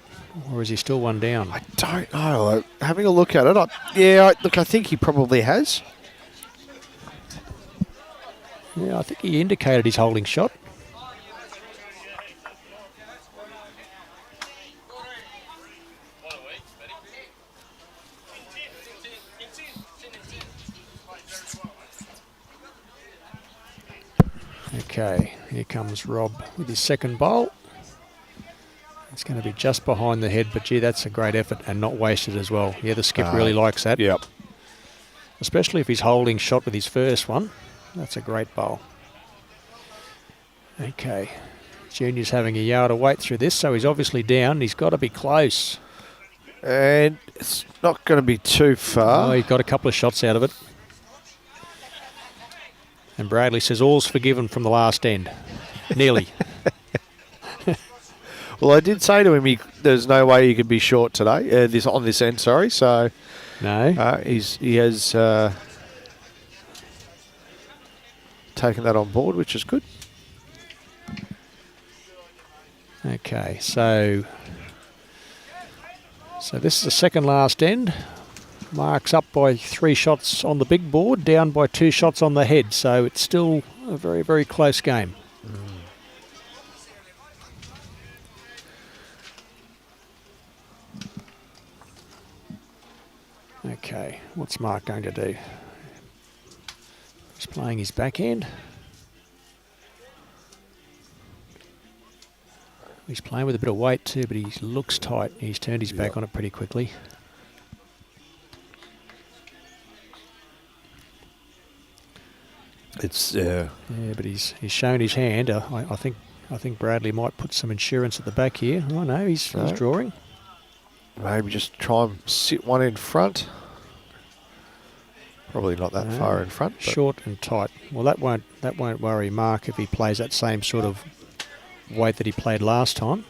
Or is he still one down? I don't know. Having a look at it, I think he probably has. Yeah, I think he indicated he's holding shot. Okay, here comes Rob with his second bowl. It's going to be just behind the head, but gee, that's a great effort and not wasted as well. Yeah, the skip really likes that. Yep. Especially if he's holding shot with his first one. That's a great bowl. Okay, Junior's having a yard of weight through this, so he's obviously down. He's got to be close. And it's not going to be too far. Oh, he got a couple of shots out of it. And Bradley says all's forgiven from the last end. Nearly. Well, I did say to him there's no way he could be short today. On this end, sorry. So no, he has taken that on board, which is good. Okay, so this is the second last end. Mark's up by 3 shots on the big board, down by 2 shots on the head, so it's still a very, very close game. Okay, what's Mark going to do? He's playing his backhand. He's playing with a bit of weight too, but he looks tight. He's turned his back on it pretty quickly. It's yeah, but he's shown his hand. I think Bradley might put some insurance at the back here. Oh no, he's drawing. Maybe just try and sit one in front. Probably not that far in front. Short and tight. Well, that won't worry Mark if he plays that same sort of weight that he played last time.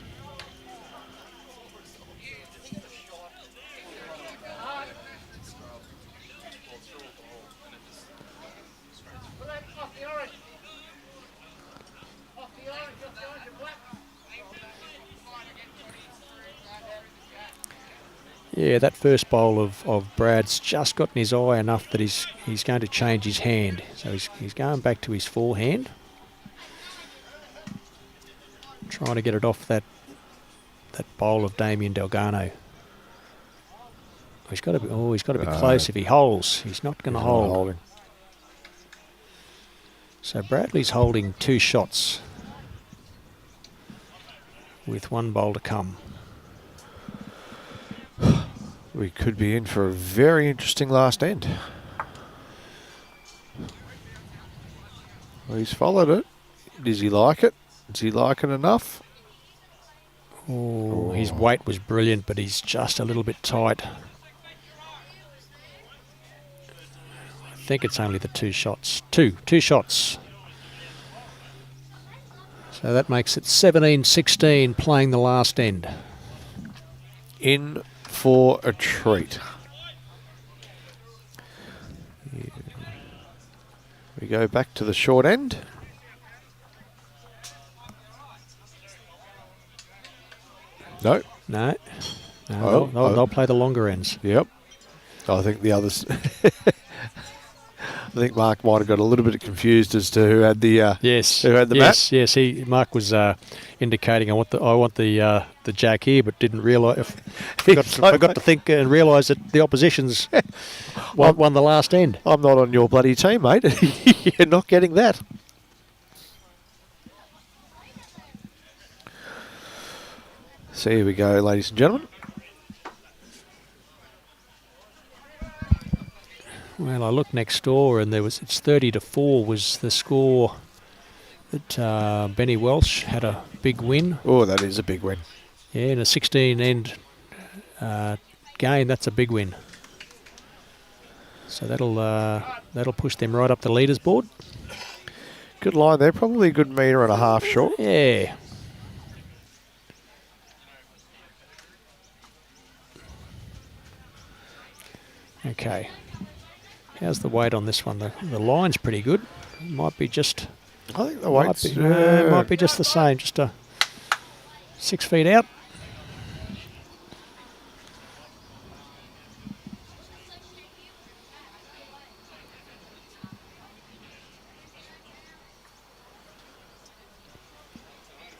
Yeah, that first bowl of Brad's just got in his eye enough that he's going to change his hand. So he's going back to his forehand. Trying to get it off that bowl of Damien Delgado. He's got to be close. If he holds, he's not going to hold. So Bradley's holding 2 shots with 1 bowl to come. We could be in for a very interesting last end. Well, he's followed it. Does he like it? Does he like it enough? Oh, his weight was brilliant, but he's just a little bit tight. I think it's only the 2 shots. Two shots. So that makes it 17-16 playing the last end. In for a treat. We go back to the short end. No. They'll play the longer ends. Yep. I think the others. I think Mark might have got a little bit confused as to who had the mat. Yes. Mark was indicating I want the jack here, but didn't realise. Forgot to think and realise that the opposition's won the last end. I'm not on your bloody team, mate. You're not getting that. So here we go, ladies and gentlemen. Well, I looked next door and it's 30-4 was the score that Benny Welsh had a big win. Oh, that is a big win. Yeah, in a 16-end game, that's a big win. So that'll push them right up the leaders board. Good line there, probably a good metre and a half short. Yeah. Okay. How's the weight on this one? The line's pretty good. Might be just. I think the weight's might be just the same. Just 6 feet out.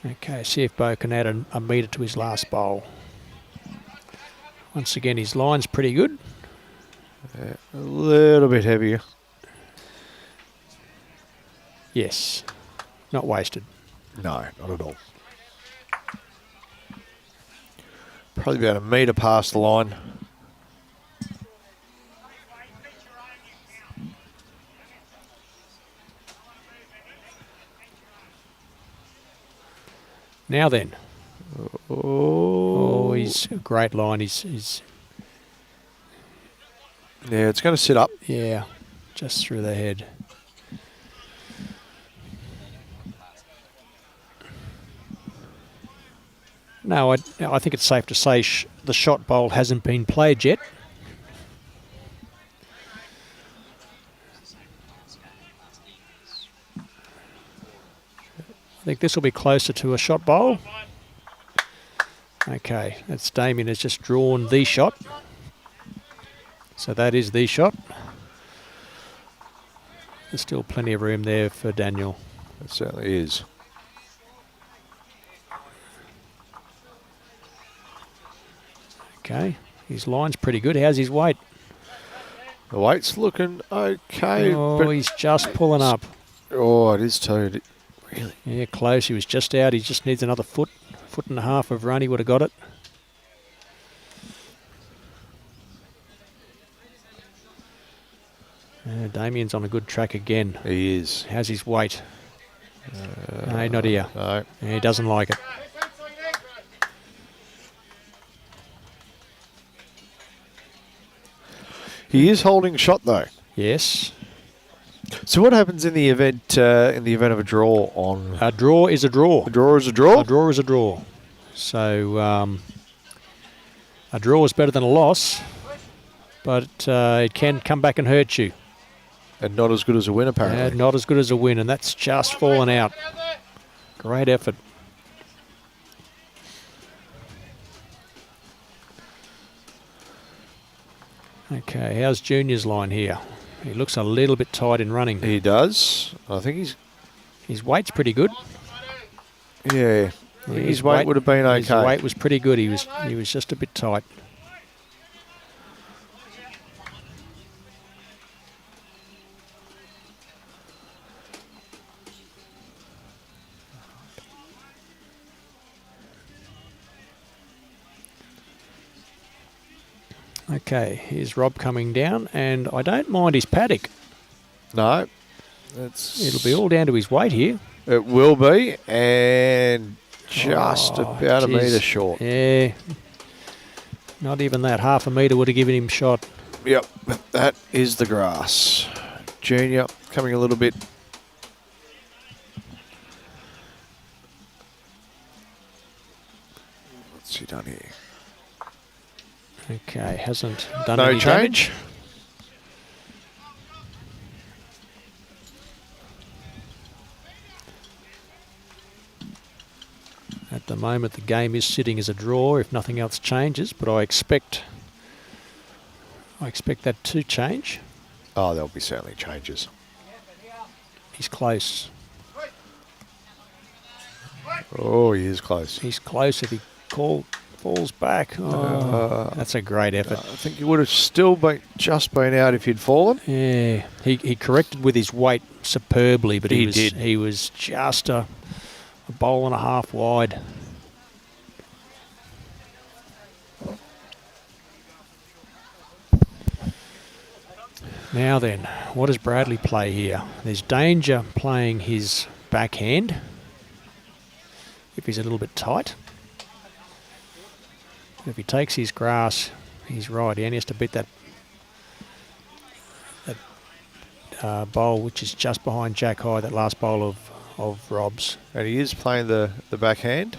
Okay, see if Beau can add a metre to his last bowl. Once again, his line's pretty good. A little bit heavier. Yes. Not wasted. No, not at all. Probably about a metre past the line. Now then. Oh, he's a great line. He's yeah, it's going to sit up. Yeah, just through the head. No, I think it's safe to say the shot bowl hasn't been played yet. I think this will be closer to a shot bowl. Okay, that's Damien has just drawn the shot. So that is the shot. There's still plenty of room there for Daniel. It certainly is. Okay, his line's pretty good. How's his weight? The weight's looking okay. Oh, but he's just pulling up. Oh, it is too. Really? Yeah, close. He was just out. He just needs another foot and a half of run. He would have got it. Damien's on a good track again. He is. How's his weight? No, not here. No. Yeah, he doesn't like it. He is holding shot though. Yes. So what happens in the event of a draw on? A draw is a draw. A draw is a draw? A draw is a draw. So a draw is better than a loss, but it can come back and hurt you. And not as good as a win, apparently. Not as good as a win, and that's just fallen out. Great effort. Okay, how's Junior's line here? He looks a little bit tight in running. He does. I think his weight's pretty good. Yeah. His weight would have been okay. His weight was pretty good. He was just a bit tight. Okay, here's Rob coming down, and I don't mind his paddock. No. It'll be all down to his weight here. It will be, and just about a metre short. Yeah. Not even that. Half a metre would have given him shot. Yep, that is the grass. Junior coming a little bit. What's he done here? Okay, hasn't done no any change. Damage. At the moment, the game is sitting as a draw if nothing else changes, but I expect that to change. Oh, there'll be certainly changes. He's close. Oh, he is close. He's close. If he falls back, that's a great effort. I think he would have still just been out if he'd fallen. Yeah, he corrected with his weight superbly, but he did. He was just a bowl and a half wide. Now then, what does Bradley play here? There's danger playing his backhand if he's a little bit tight. If he takes his grass, he's right. He only has to beat that bowl, which is just behind Jack High, that last bowl of Rob's. And he is playing the backhand.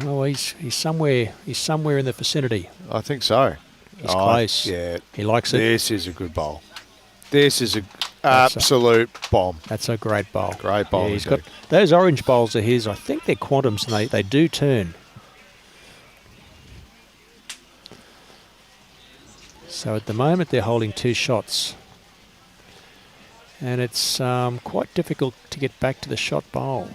Oh, he's somewhere in the vicinity. I think so. He's close. Yeah. He likes it. This is a good bowl. This is an absolute bomb. That's a great bowl. Great bowl. Yeah, he's got those orange bowls are his. I think they're quantums, and they do turn. So at the moment they're holding 2 shots, and it's quite difficult to get back to the shot bowl.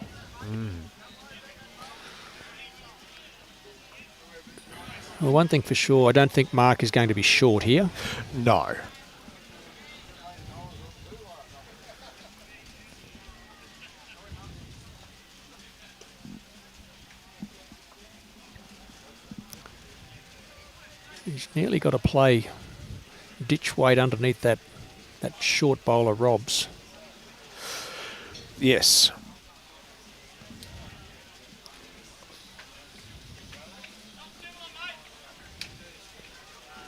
Well, one thing for sure, I don't think Mark is going to be short here. No. He's nearly got to play ditch weight underneath that short bowl of Rob's. Yes.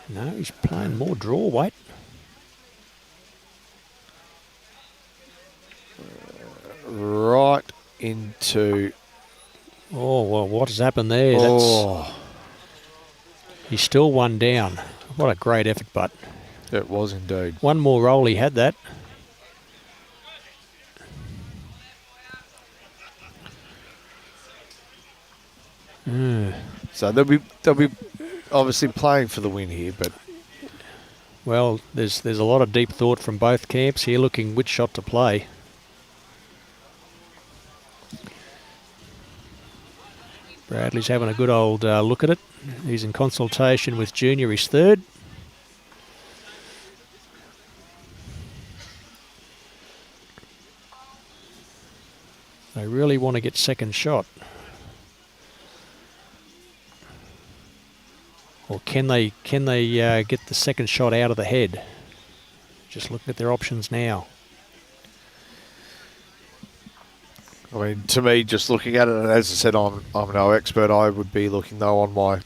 No, he's playing more draw weight. Right into... Oh, well, what has happened there? He's still one down. What a great effort, but... It was indeed. One more roll, he had that. So they'll be obviously playing for the win here, but well, there's a lot of deep thought from both camps here, looking which shot to play. Bradley's having a good old look at it. He's in consultation with Junior, his third. They really want to get second shot. Or can they get the second shot out of the head? Just looking at their options now. I mean, to me, just looking at it, and as I said, I'm no expert. I would be looking though on my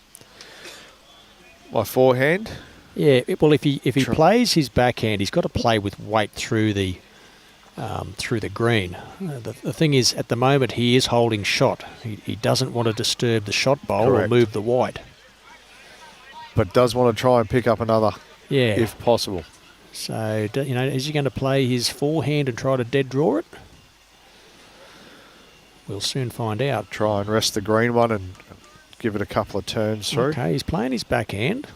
forehand. Yeah, well, if he plays his backhand, he's got to play with weight through the green. The thing is, at the moment, he is holding shot. He doesn't want to disturb the shot bowl. Correct. Or move the white. But does want to try and pick up another, yeah, if possible. So, is he going to play his forehand and try to dead draw it? We'll soon find out. Try and rest the green one and give it a couple of turns through. Okay, he's playing his backhand.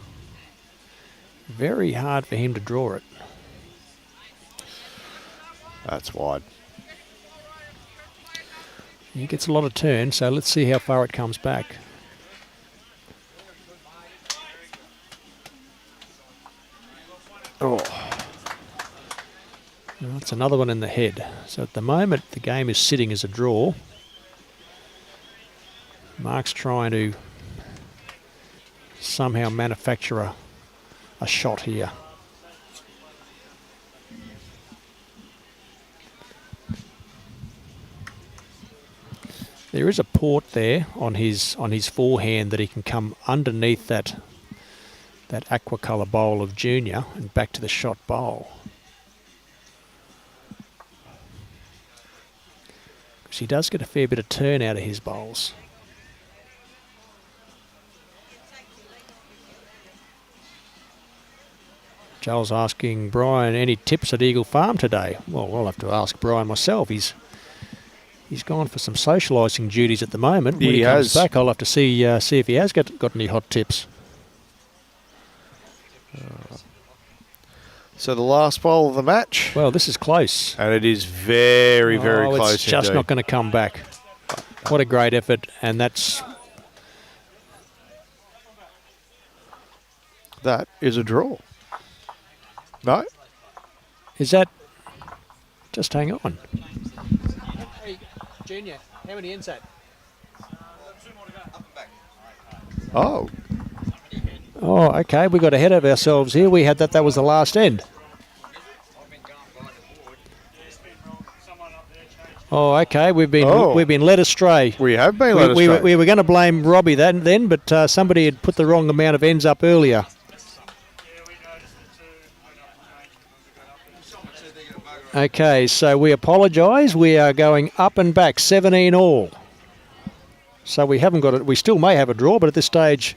Very hard for him to draw it. That's wide. He gets a lot of turn, so let's see how far it comes back. Oh. Well, that's another one in the head. So at the moment, the game is sitting as a draw. Mark's trying to somehow manufacture a shot here. There is a port there on his forehand that he can come underneath that aqua colour bowl of Junior and back to the shot bowl. Because he does get a fair bit of turn out of his bowls. Joel's asking Brian, any tips at Eagle Farm today? Well, I'll have to ask Brian myself. He's gone for some socialising duties at the moment. When he comes back, I'll have to see if he has got any hot tips. So the last bowl of the match. Well, this is close. And it is very, very close. It's just not going to come back. What a great effort. And that is a draw. No? Is that... Just hang on. Hey, Junior, how many ends that? Oh. Oh, okay. We got ahead of ourselves here. We had that was the last end. Oh, okay. We've been led astray. We have been led astray. We were going to blame Robbie then, but somebody had put the wrong amount of ends up earlier. Okay, so we apologise. We are going up and back, 17 all. So we haven't got it. We still may have a draw, but at this stage,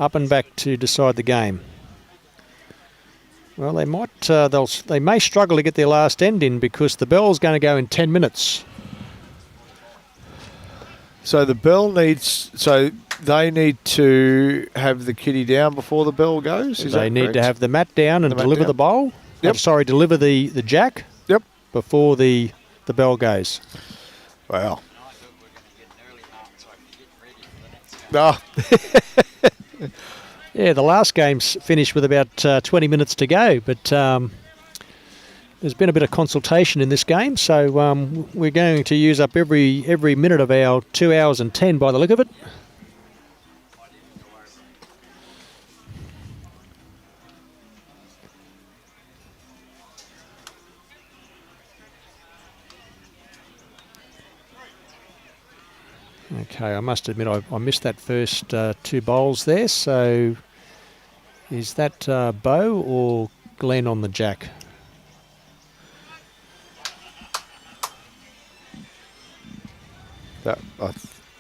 up and back to decide the game. Well, they might. They may struggle to get their last end in because the bell's going to go in 10 minutes. So the bell needs. So they need to have the kitty down before the bell goes. They need to have the mat down and deliver the bowl. Yep. Deliver the jack. Yep. Before the bell goes. Wow. Ah. Yeah, the last game's finished with about 20 minutes to go, but there's been a bit of consultation in this game, so we're going to use up every minute of our 2 hours and 10 by the look of it. Okay, I must admit I missed that first two bowls there, so is that Beau or Glen on the jack? I'm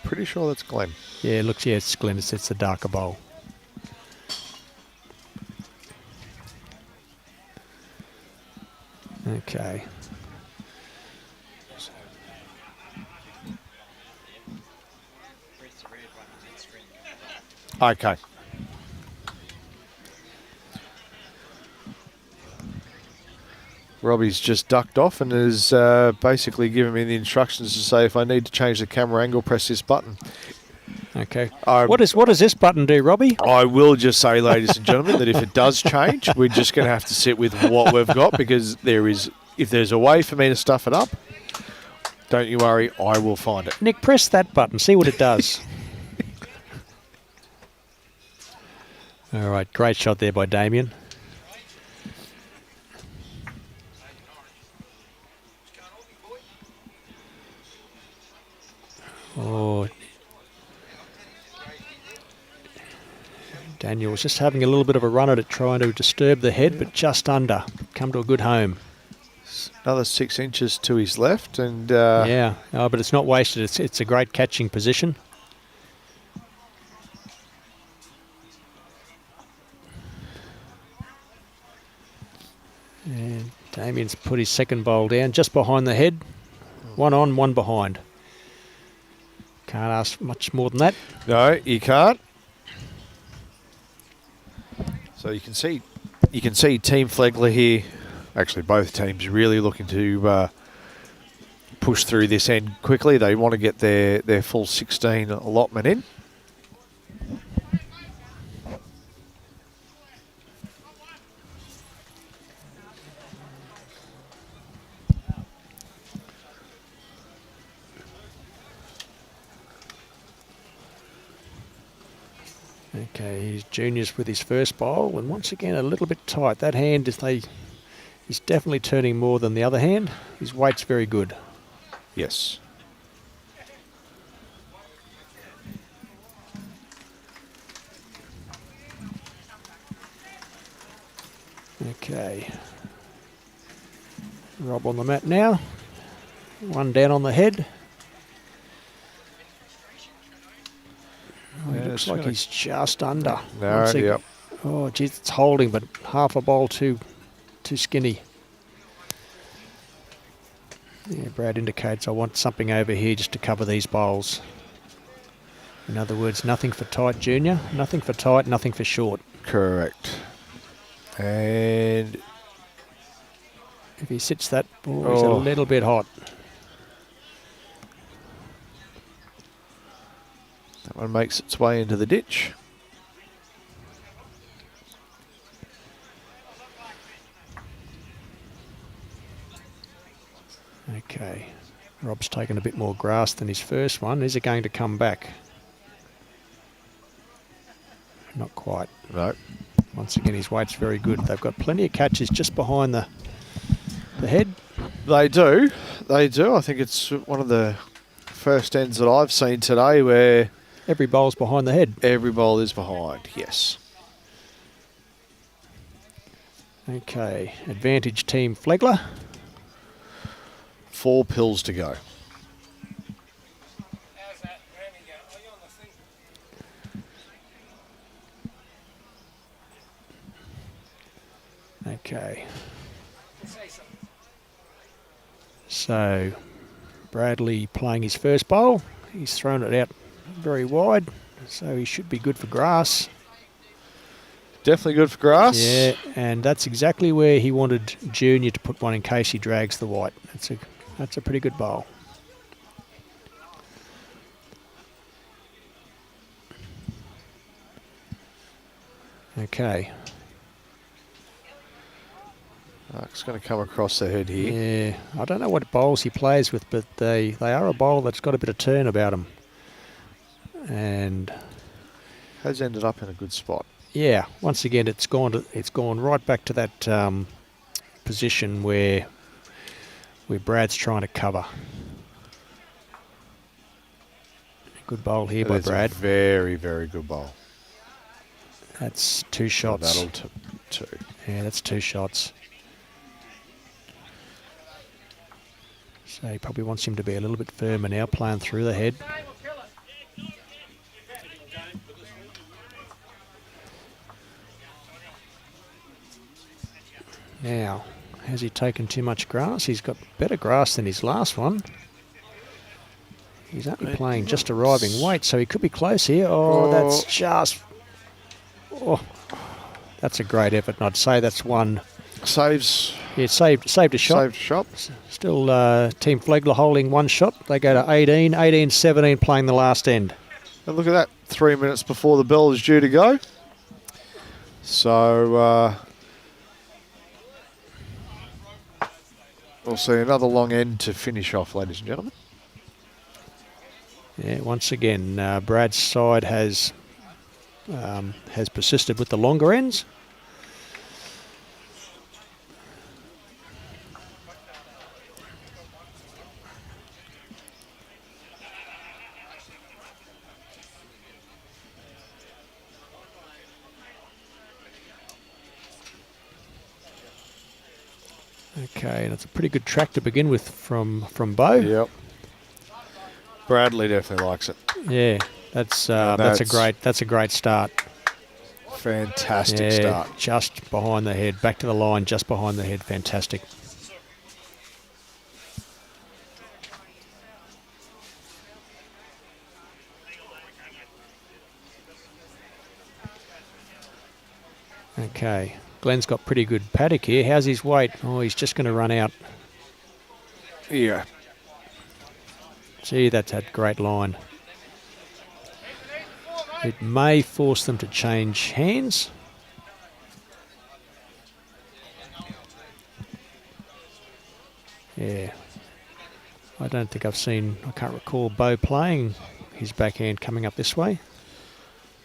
pretty sure that's Glen. Yeah, it's Glen. It's the darker bowl. Okay. Okay. Robbie's just ducked off and has basically given me the instructions to say if I need to change the camera angle, press this button. Okay. What does this button do, Robbie? I will just say, ladies and gentlemen, that if it does change, we're just going to have to sit with what we've got because if there's a way for me to stuff it up, Don't you worry, I will find it. Nick, press that button. See what it does. All right, great shot there by Damien. Oh, Daniel was just having a little bit of a run at it, trying to disturb the head, but just under. Come to a good home. Another 6 inches to his left, and yeah, oh, but it's not wasted. It's a great catching position. And Damien's put his second bowl down just behind the head. One on, one behind. Can't ask much more than that. No, you can't. So you can see Team Flegler here. Actually, both teams really looking to push through this end quickly. They want to get their full 16 allotment in. Okay, he's juniors with his first bowl, and once again a little bit tight. That hand is definitely turning more than the other hand. His weight's very good. Yes. Okay. Rob on the mat now. One down on the head. Oh, he looks like he's just under. No, yep. Oh, geez, it's holding, but half a bowl too skinny. Yeah, Brad indicates I want something over here just to cover these bowls. In other words, nothing for tight junior, nothing for tight, nothing for short. Correct. And if he sits that ball, he's a little bit hot. That one makes its way into the ditch. Okay, Rob's taken a bit more grass than his first one. Is it going to come back? Not quite. No. Once again, his weight's very good. They've got plenty of catches just behind the head. They do. They do. I think it's one of the first ends that I've seen today where every bowl's behind the head. Every bowl is behind, yes. Okay, advantage Team Flegler. 4 pills to go. How's that? Are you on the thing? Okay. So, Bradley playing his first bowl. He's thrown it out very wide, so he should be good for grass. Definitely good for grass. Yeah, and that's exactly where he wanted Junior to put one in case he drags the white. That's a pretty good bowl. Okay. It's going to come across the head here. Yeah, I don't know what bowls he plays with, but they are a bowl that's got a bit of turn about them. And has ended up in a good spot. Yeah, once again, it's gone right back to that position where Brad's trying to cover. Good bowl here by Brad. A very, very good bowl. That's 2 shots. So that'll two. Yeah, that's 2 shots. So he probably wants him to be a little bit firmer now, playing through the head. Now, has he taken too much grass? He's got better grass than his last one. He's only playing just arriving weight, so he could be close here. Oh, that's just... Oh, that's a great effort, and I'd say that's one... Saves... Yeah, saved a shot. Saved a shot. Still Team Flegler holding 1 shot. They go to 18, 17 playing the last end. And look at that, 3 minutes before the bell is due to go. So... We'll see another long end to finish off, ladies and gentlemen. Yeah, once again, Brad's side has persisted with the longer ends. Okay, and it's a pretty good track to begin with from Beau. Yep. Bradley definitely likes it. Yeah, that's a great start. Fantastic start. Just behind the head, back to the line, just behind the head. Fantastic. Okay, Glen's got pretty good paddock here. How's his weight? Oh, he's just going to run out. Yeah. Gee, that's a great line. It may force them to change hands. Yeah. I don't think I can't recall Beau playing his backhand coming up this way.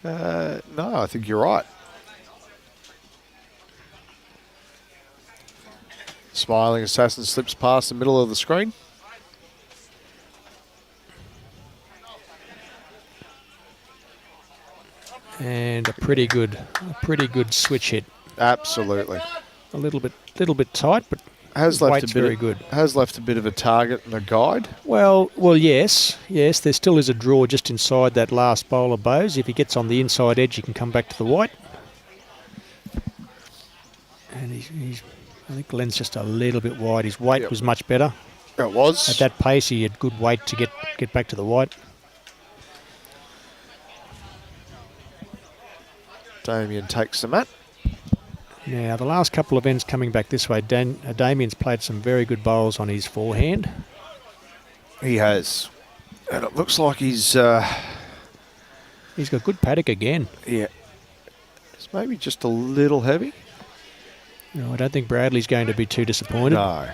No, I think you're right. Smiling Assassin slips past the middle of the screen. And a pretty good switch hit. Absolutely. A little bit tight, but has left weight's very good. Has left a bit of a target and a guide. Well, yes. There still is a draw just inside that last bowl of Beau's. If he gets on the inside edge, he can come back to the white. And I think Glen's just a little bit wide. His weight was much better. It was. At that pace, he had good weight to get back to the white. Damien takes the mat. Now, the last couple of ends coming back this way, Damien's played some very good bowls on his forehand. He has. And it looks like he's got good paddock again. Yeah. It's maybe just a little heavy. No, I don't think Bradley's going to be too disappointed. No.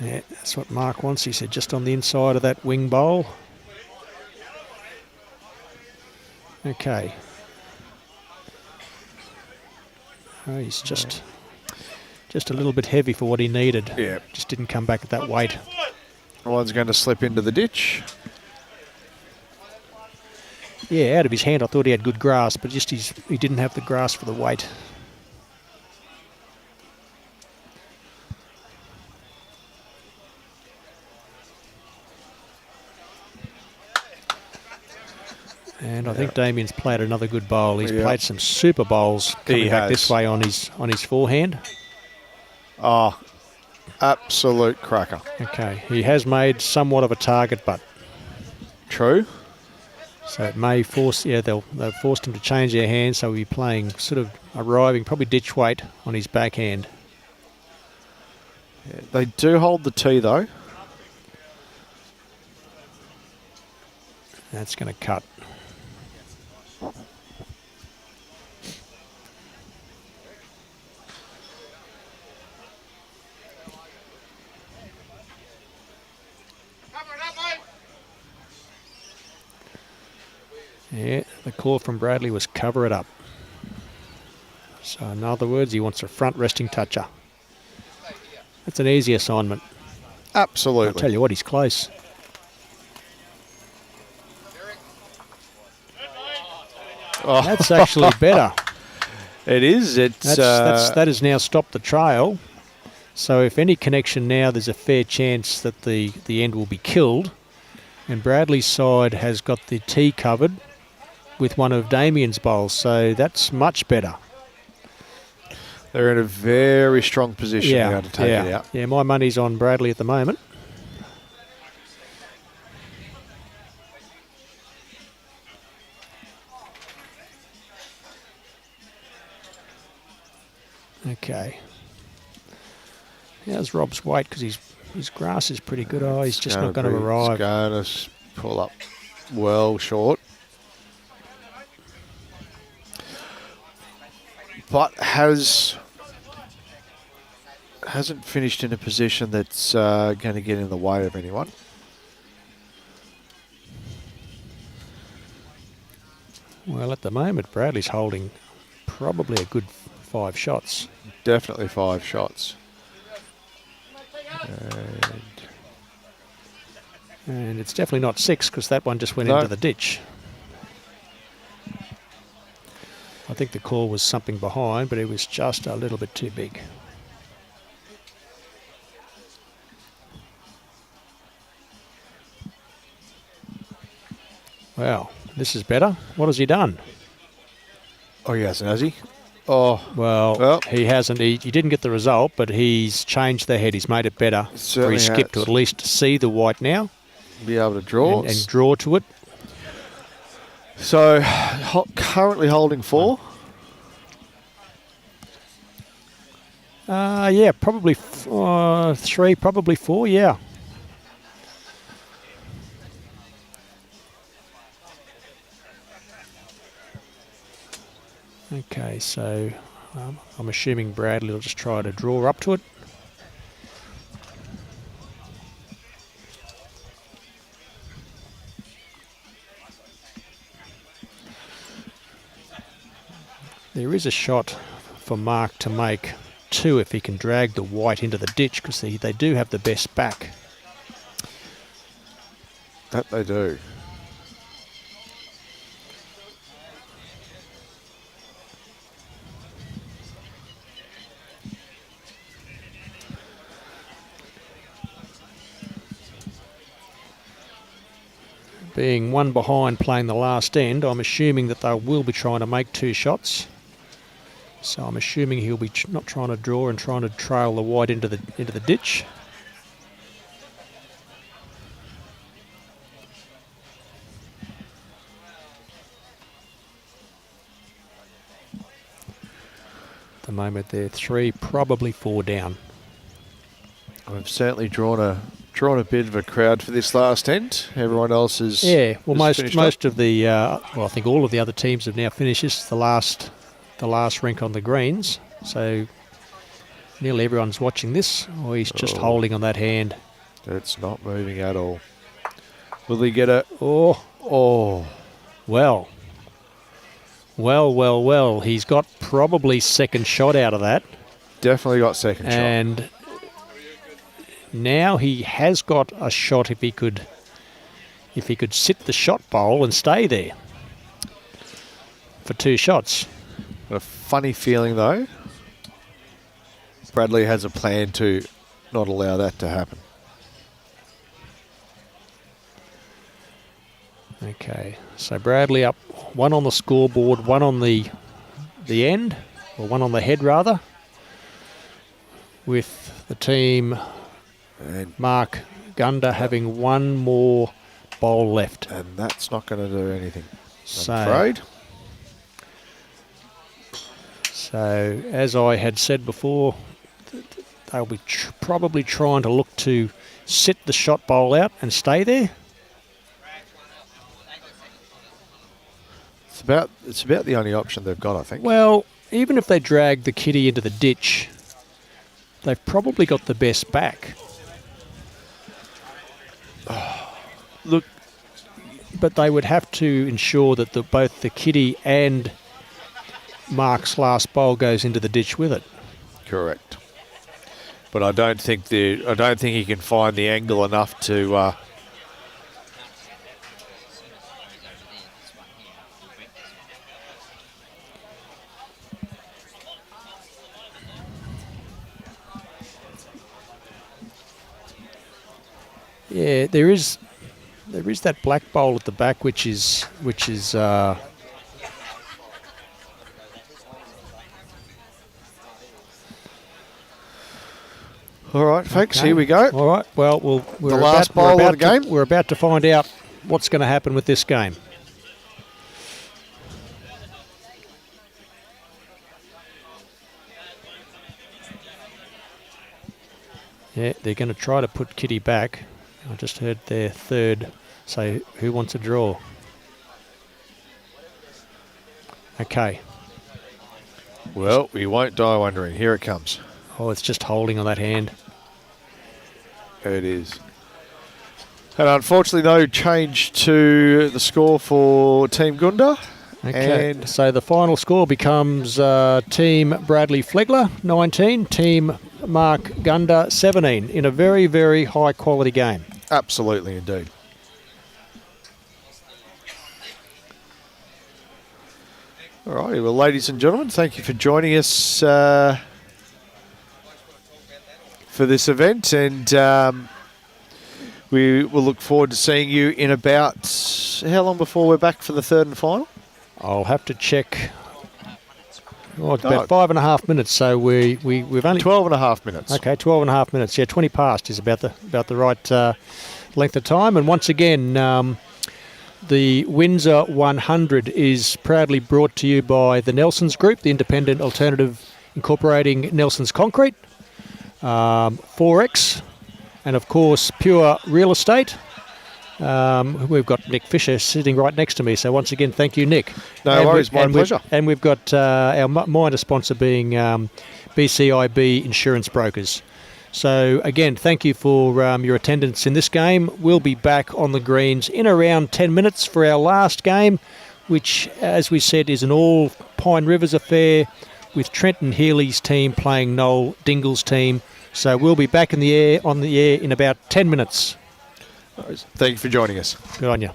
Yeah, that's what Mark wants. He said just on the inside of that wing bowl. Okay. Oh, he's just a little bit heavy for what he needed. Yeah. Just didn't come back at that weight. One's going to slip into the ditch. Yeah, out of his hand I thought he had good grasp, but just he didn't have the grasp for the weight. And I think Damien's played another good bowl. He's played some super bowls coming back this way on his forehand. Oh, absolute cracker. Okay, he has made somewhat of a target, but true. So it may force, they've forced him to change their hands, so he'll be playing sort of arriving, probably ditch weight on his backhand. Yeah, they do hold the tee though. That's going to cut. Yeah, the call from Bradley was cover it up. So in other words, he wants a front resting toucher. That's an easy assignment. Absolutely. I'll tell you what, he's close. Oh. That's actually better. It is. That has now stopped the trail. So if any connection now, there's a fair chance that the end will be killed. And Bradley's side has got the tee covered with one of Damien's bowls, so that's much better. They're in a very strong position now to take it out. Yeah, my money's on Bradley at the moment. Okay. How's Rob's weight? Because his grass is pretty good. Oh, he's just not going to arrive. He's going to pull up well short. but hasn't finished in a position that's going to get in the way of anyone. Well, at the moment, Bradley's holding probably a good 5 shots. Definitely 5 shots. And it's definitely not 6 because that one just went into the ditch. I think the call was something behind, but it was just a little bit too big. Wow, this is better. What has he done? Oh, he hasn't, has he? Oh, well, he hasn't. He didn't get the result, but he's changed the head. He's made it better. For his skip to at least see the white now. Be able to draw. And draw to it. So, currently holding 4. Yeah, probably 3, probably 4, yeah. Okay, so I'm assuming Bradley will just try to draw up to it. There is a shot for Mark to make 2 if he can drag the white into the ditch because they do have the best back. That they do. Being 1 behind playing the last end, I'm assuming that they will be trying to make 2 shots. So I'm assuming he'll be not trying to draw and trying to trail the white into the ditch. At the moment they're 3, probably 4 down. I've certainly drawn a bit of a crowd for this last end. Everyone else is well, most of the I think all of the other teams have now finished. This is the last rink on the greens, so nearly everyone's watching this. Or he's just holding on that hand. It's not moving at all. Will he get a? Well. He's got probably second shot out of that. Definitely got second shot. And now he has got a shot if he could sit the shot bowl and stay there for 2 shots. Got a funny feeling though. Bradley has a plan to not allow that to happen. Okay, so Bradley up 1 on the scoreboard, 1 on the end, or 1 on the head rather, with the team and Mark Gunder having 1 more bowl left. And that's not going to do anything, so, I'm afraid. So, as I had said before, they'll be probably trying to look to sit the shot bowl out and stay there. It's about the only option they've got, I think. Well, even if they drag the kitty into the ditch, they've probably got the best back. Look, but they would have to ensure that both the kitty and Mark's last bowl goes into the ditch with it. Correct. But I don't think he can find the angle enough to. Yeah, there is that black bowl at the back, which is. All right, folks, Here we go. All right, well, we're the last bowl of the game. We're about to find out what's going to happen with this game. Yeah, they're going to try to put Kitty back. I just heard their third say, who wants a draw? Okay. Well, we won't die wondering. Here it comes. Oh, it's just holding on that hand. There it is. And unfortunately, no change to the score for Team Gunder. Okay, And so the final score becomes Team Bradley Flegler 19, Team Mark Gunder 17 in a very, very high quality game. absolutely indeed. All righty, well, ladies and gentlemen, thank you for joining us for this event, and we will look forward to seeing you in about, how long before we're back for the third and final? I'll have to check. Oh, it's about 5.5 minutes, so we've only 12.5 minutes. Okay, 12.5 minutes. Yeah, 20 past is about the right length of time. And once again, the Windsor 100 is proudly brought to you by the Nelsons Group, the independent alternative incorporating Nelson's Concrete, 4X, and of course Pure Real Estate. We've got Nick Fisher sitting right next to me, so once again, thank you, Nick. No worries, my pleasure. And we've got our minor sponsor being BCIB Insurance Brokers. So again, thank you for your attendance in this game. We'll be back on the greens in around 10 minutes for our last game, which, as we said, is an all Pine Rivers affair with Trenton Healy's team playing Noel Dingle's team. So we'll be back on the air in about 10 minutes. Thank you for joining us. Good on you.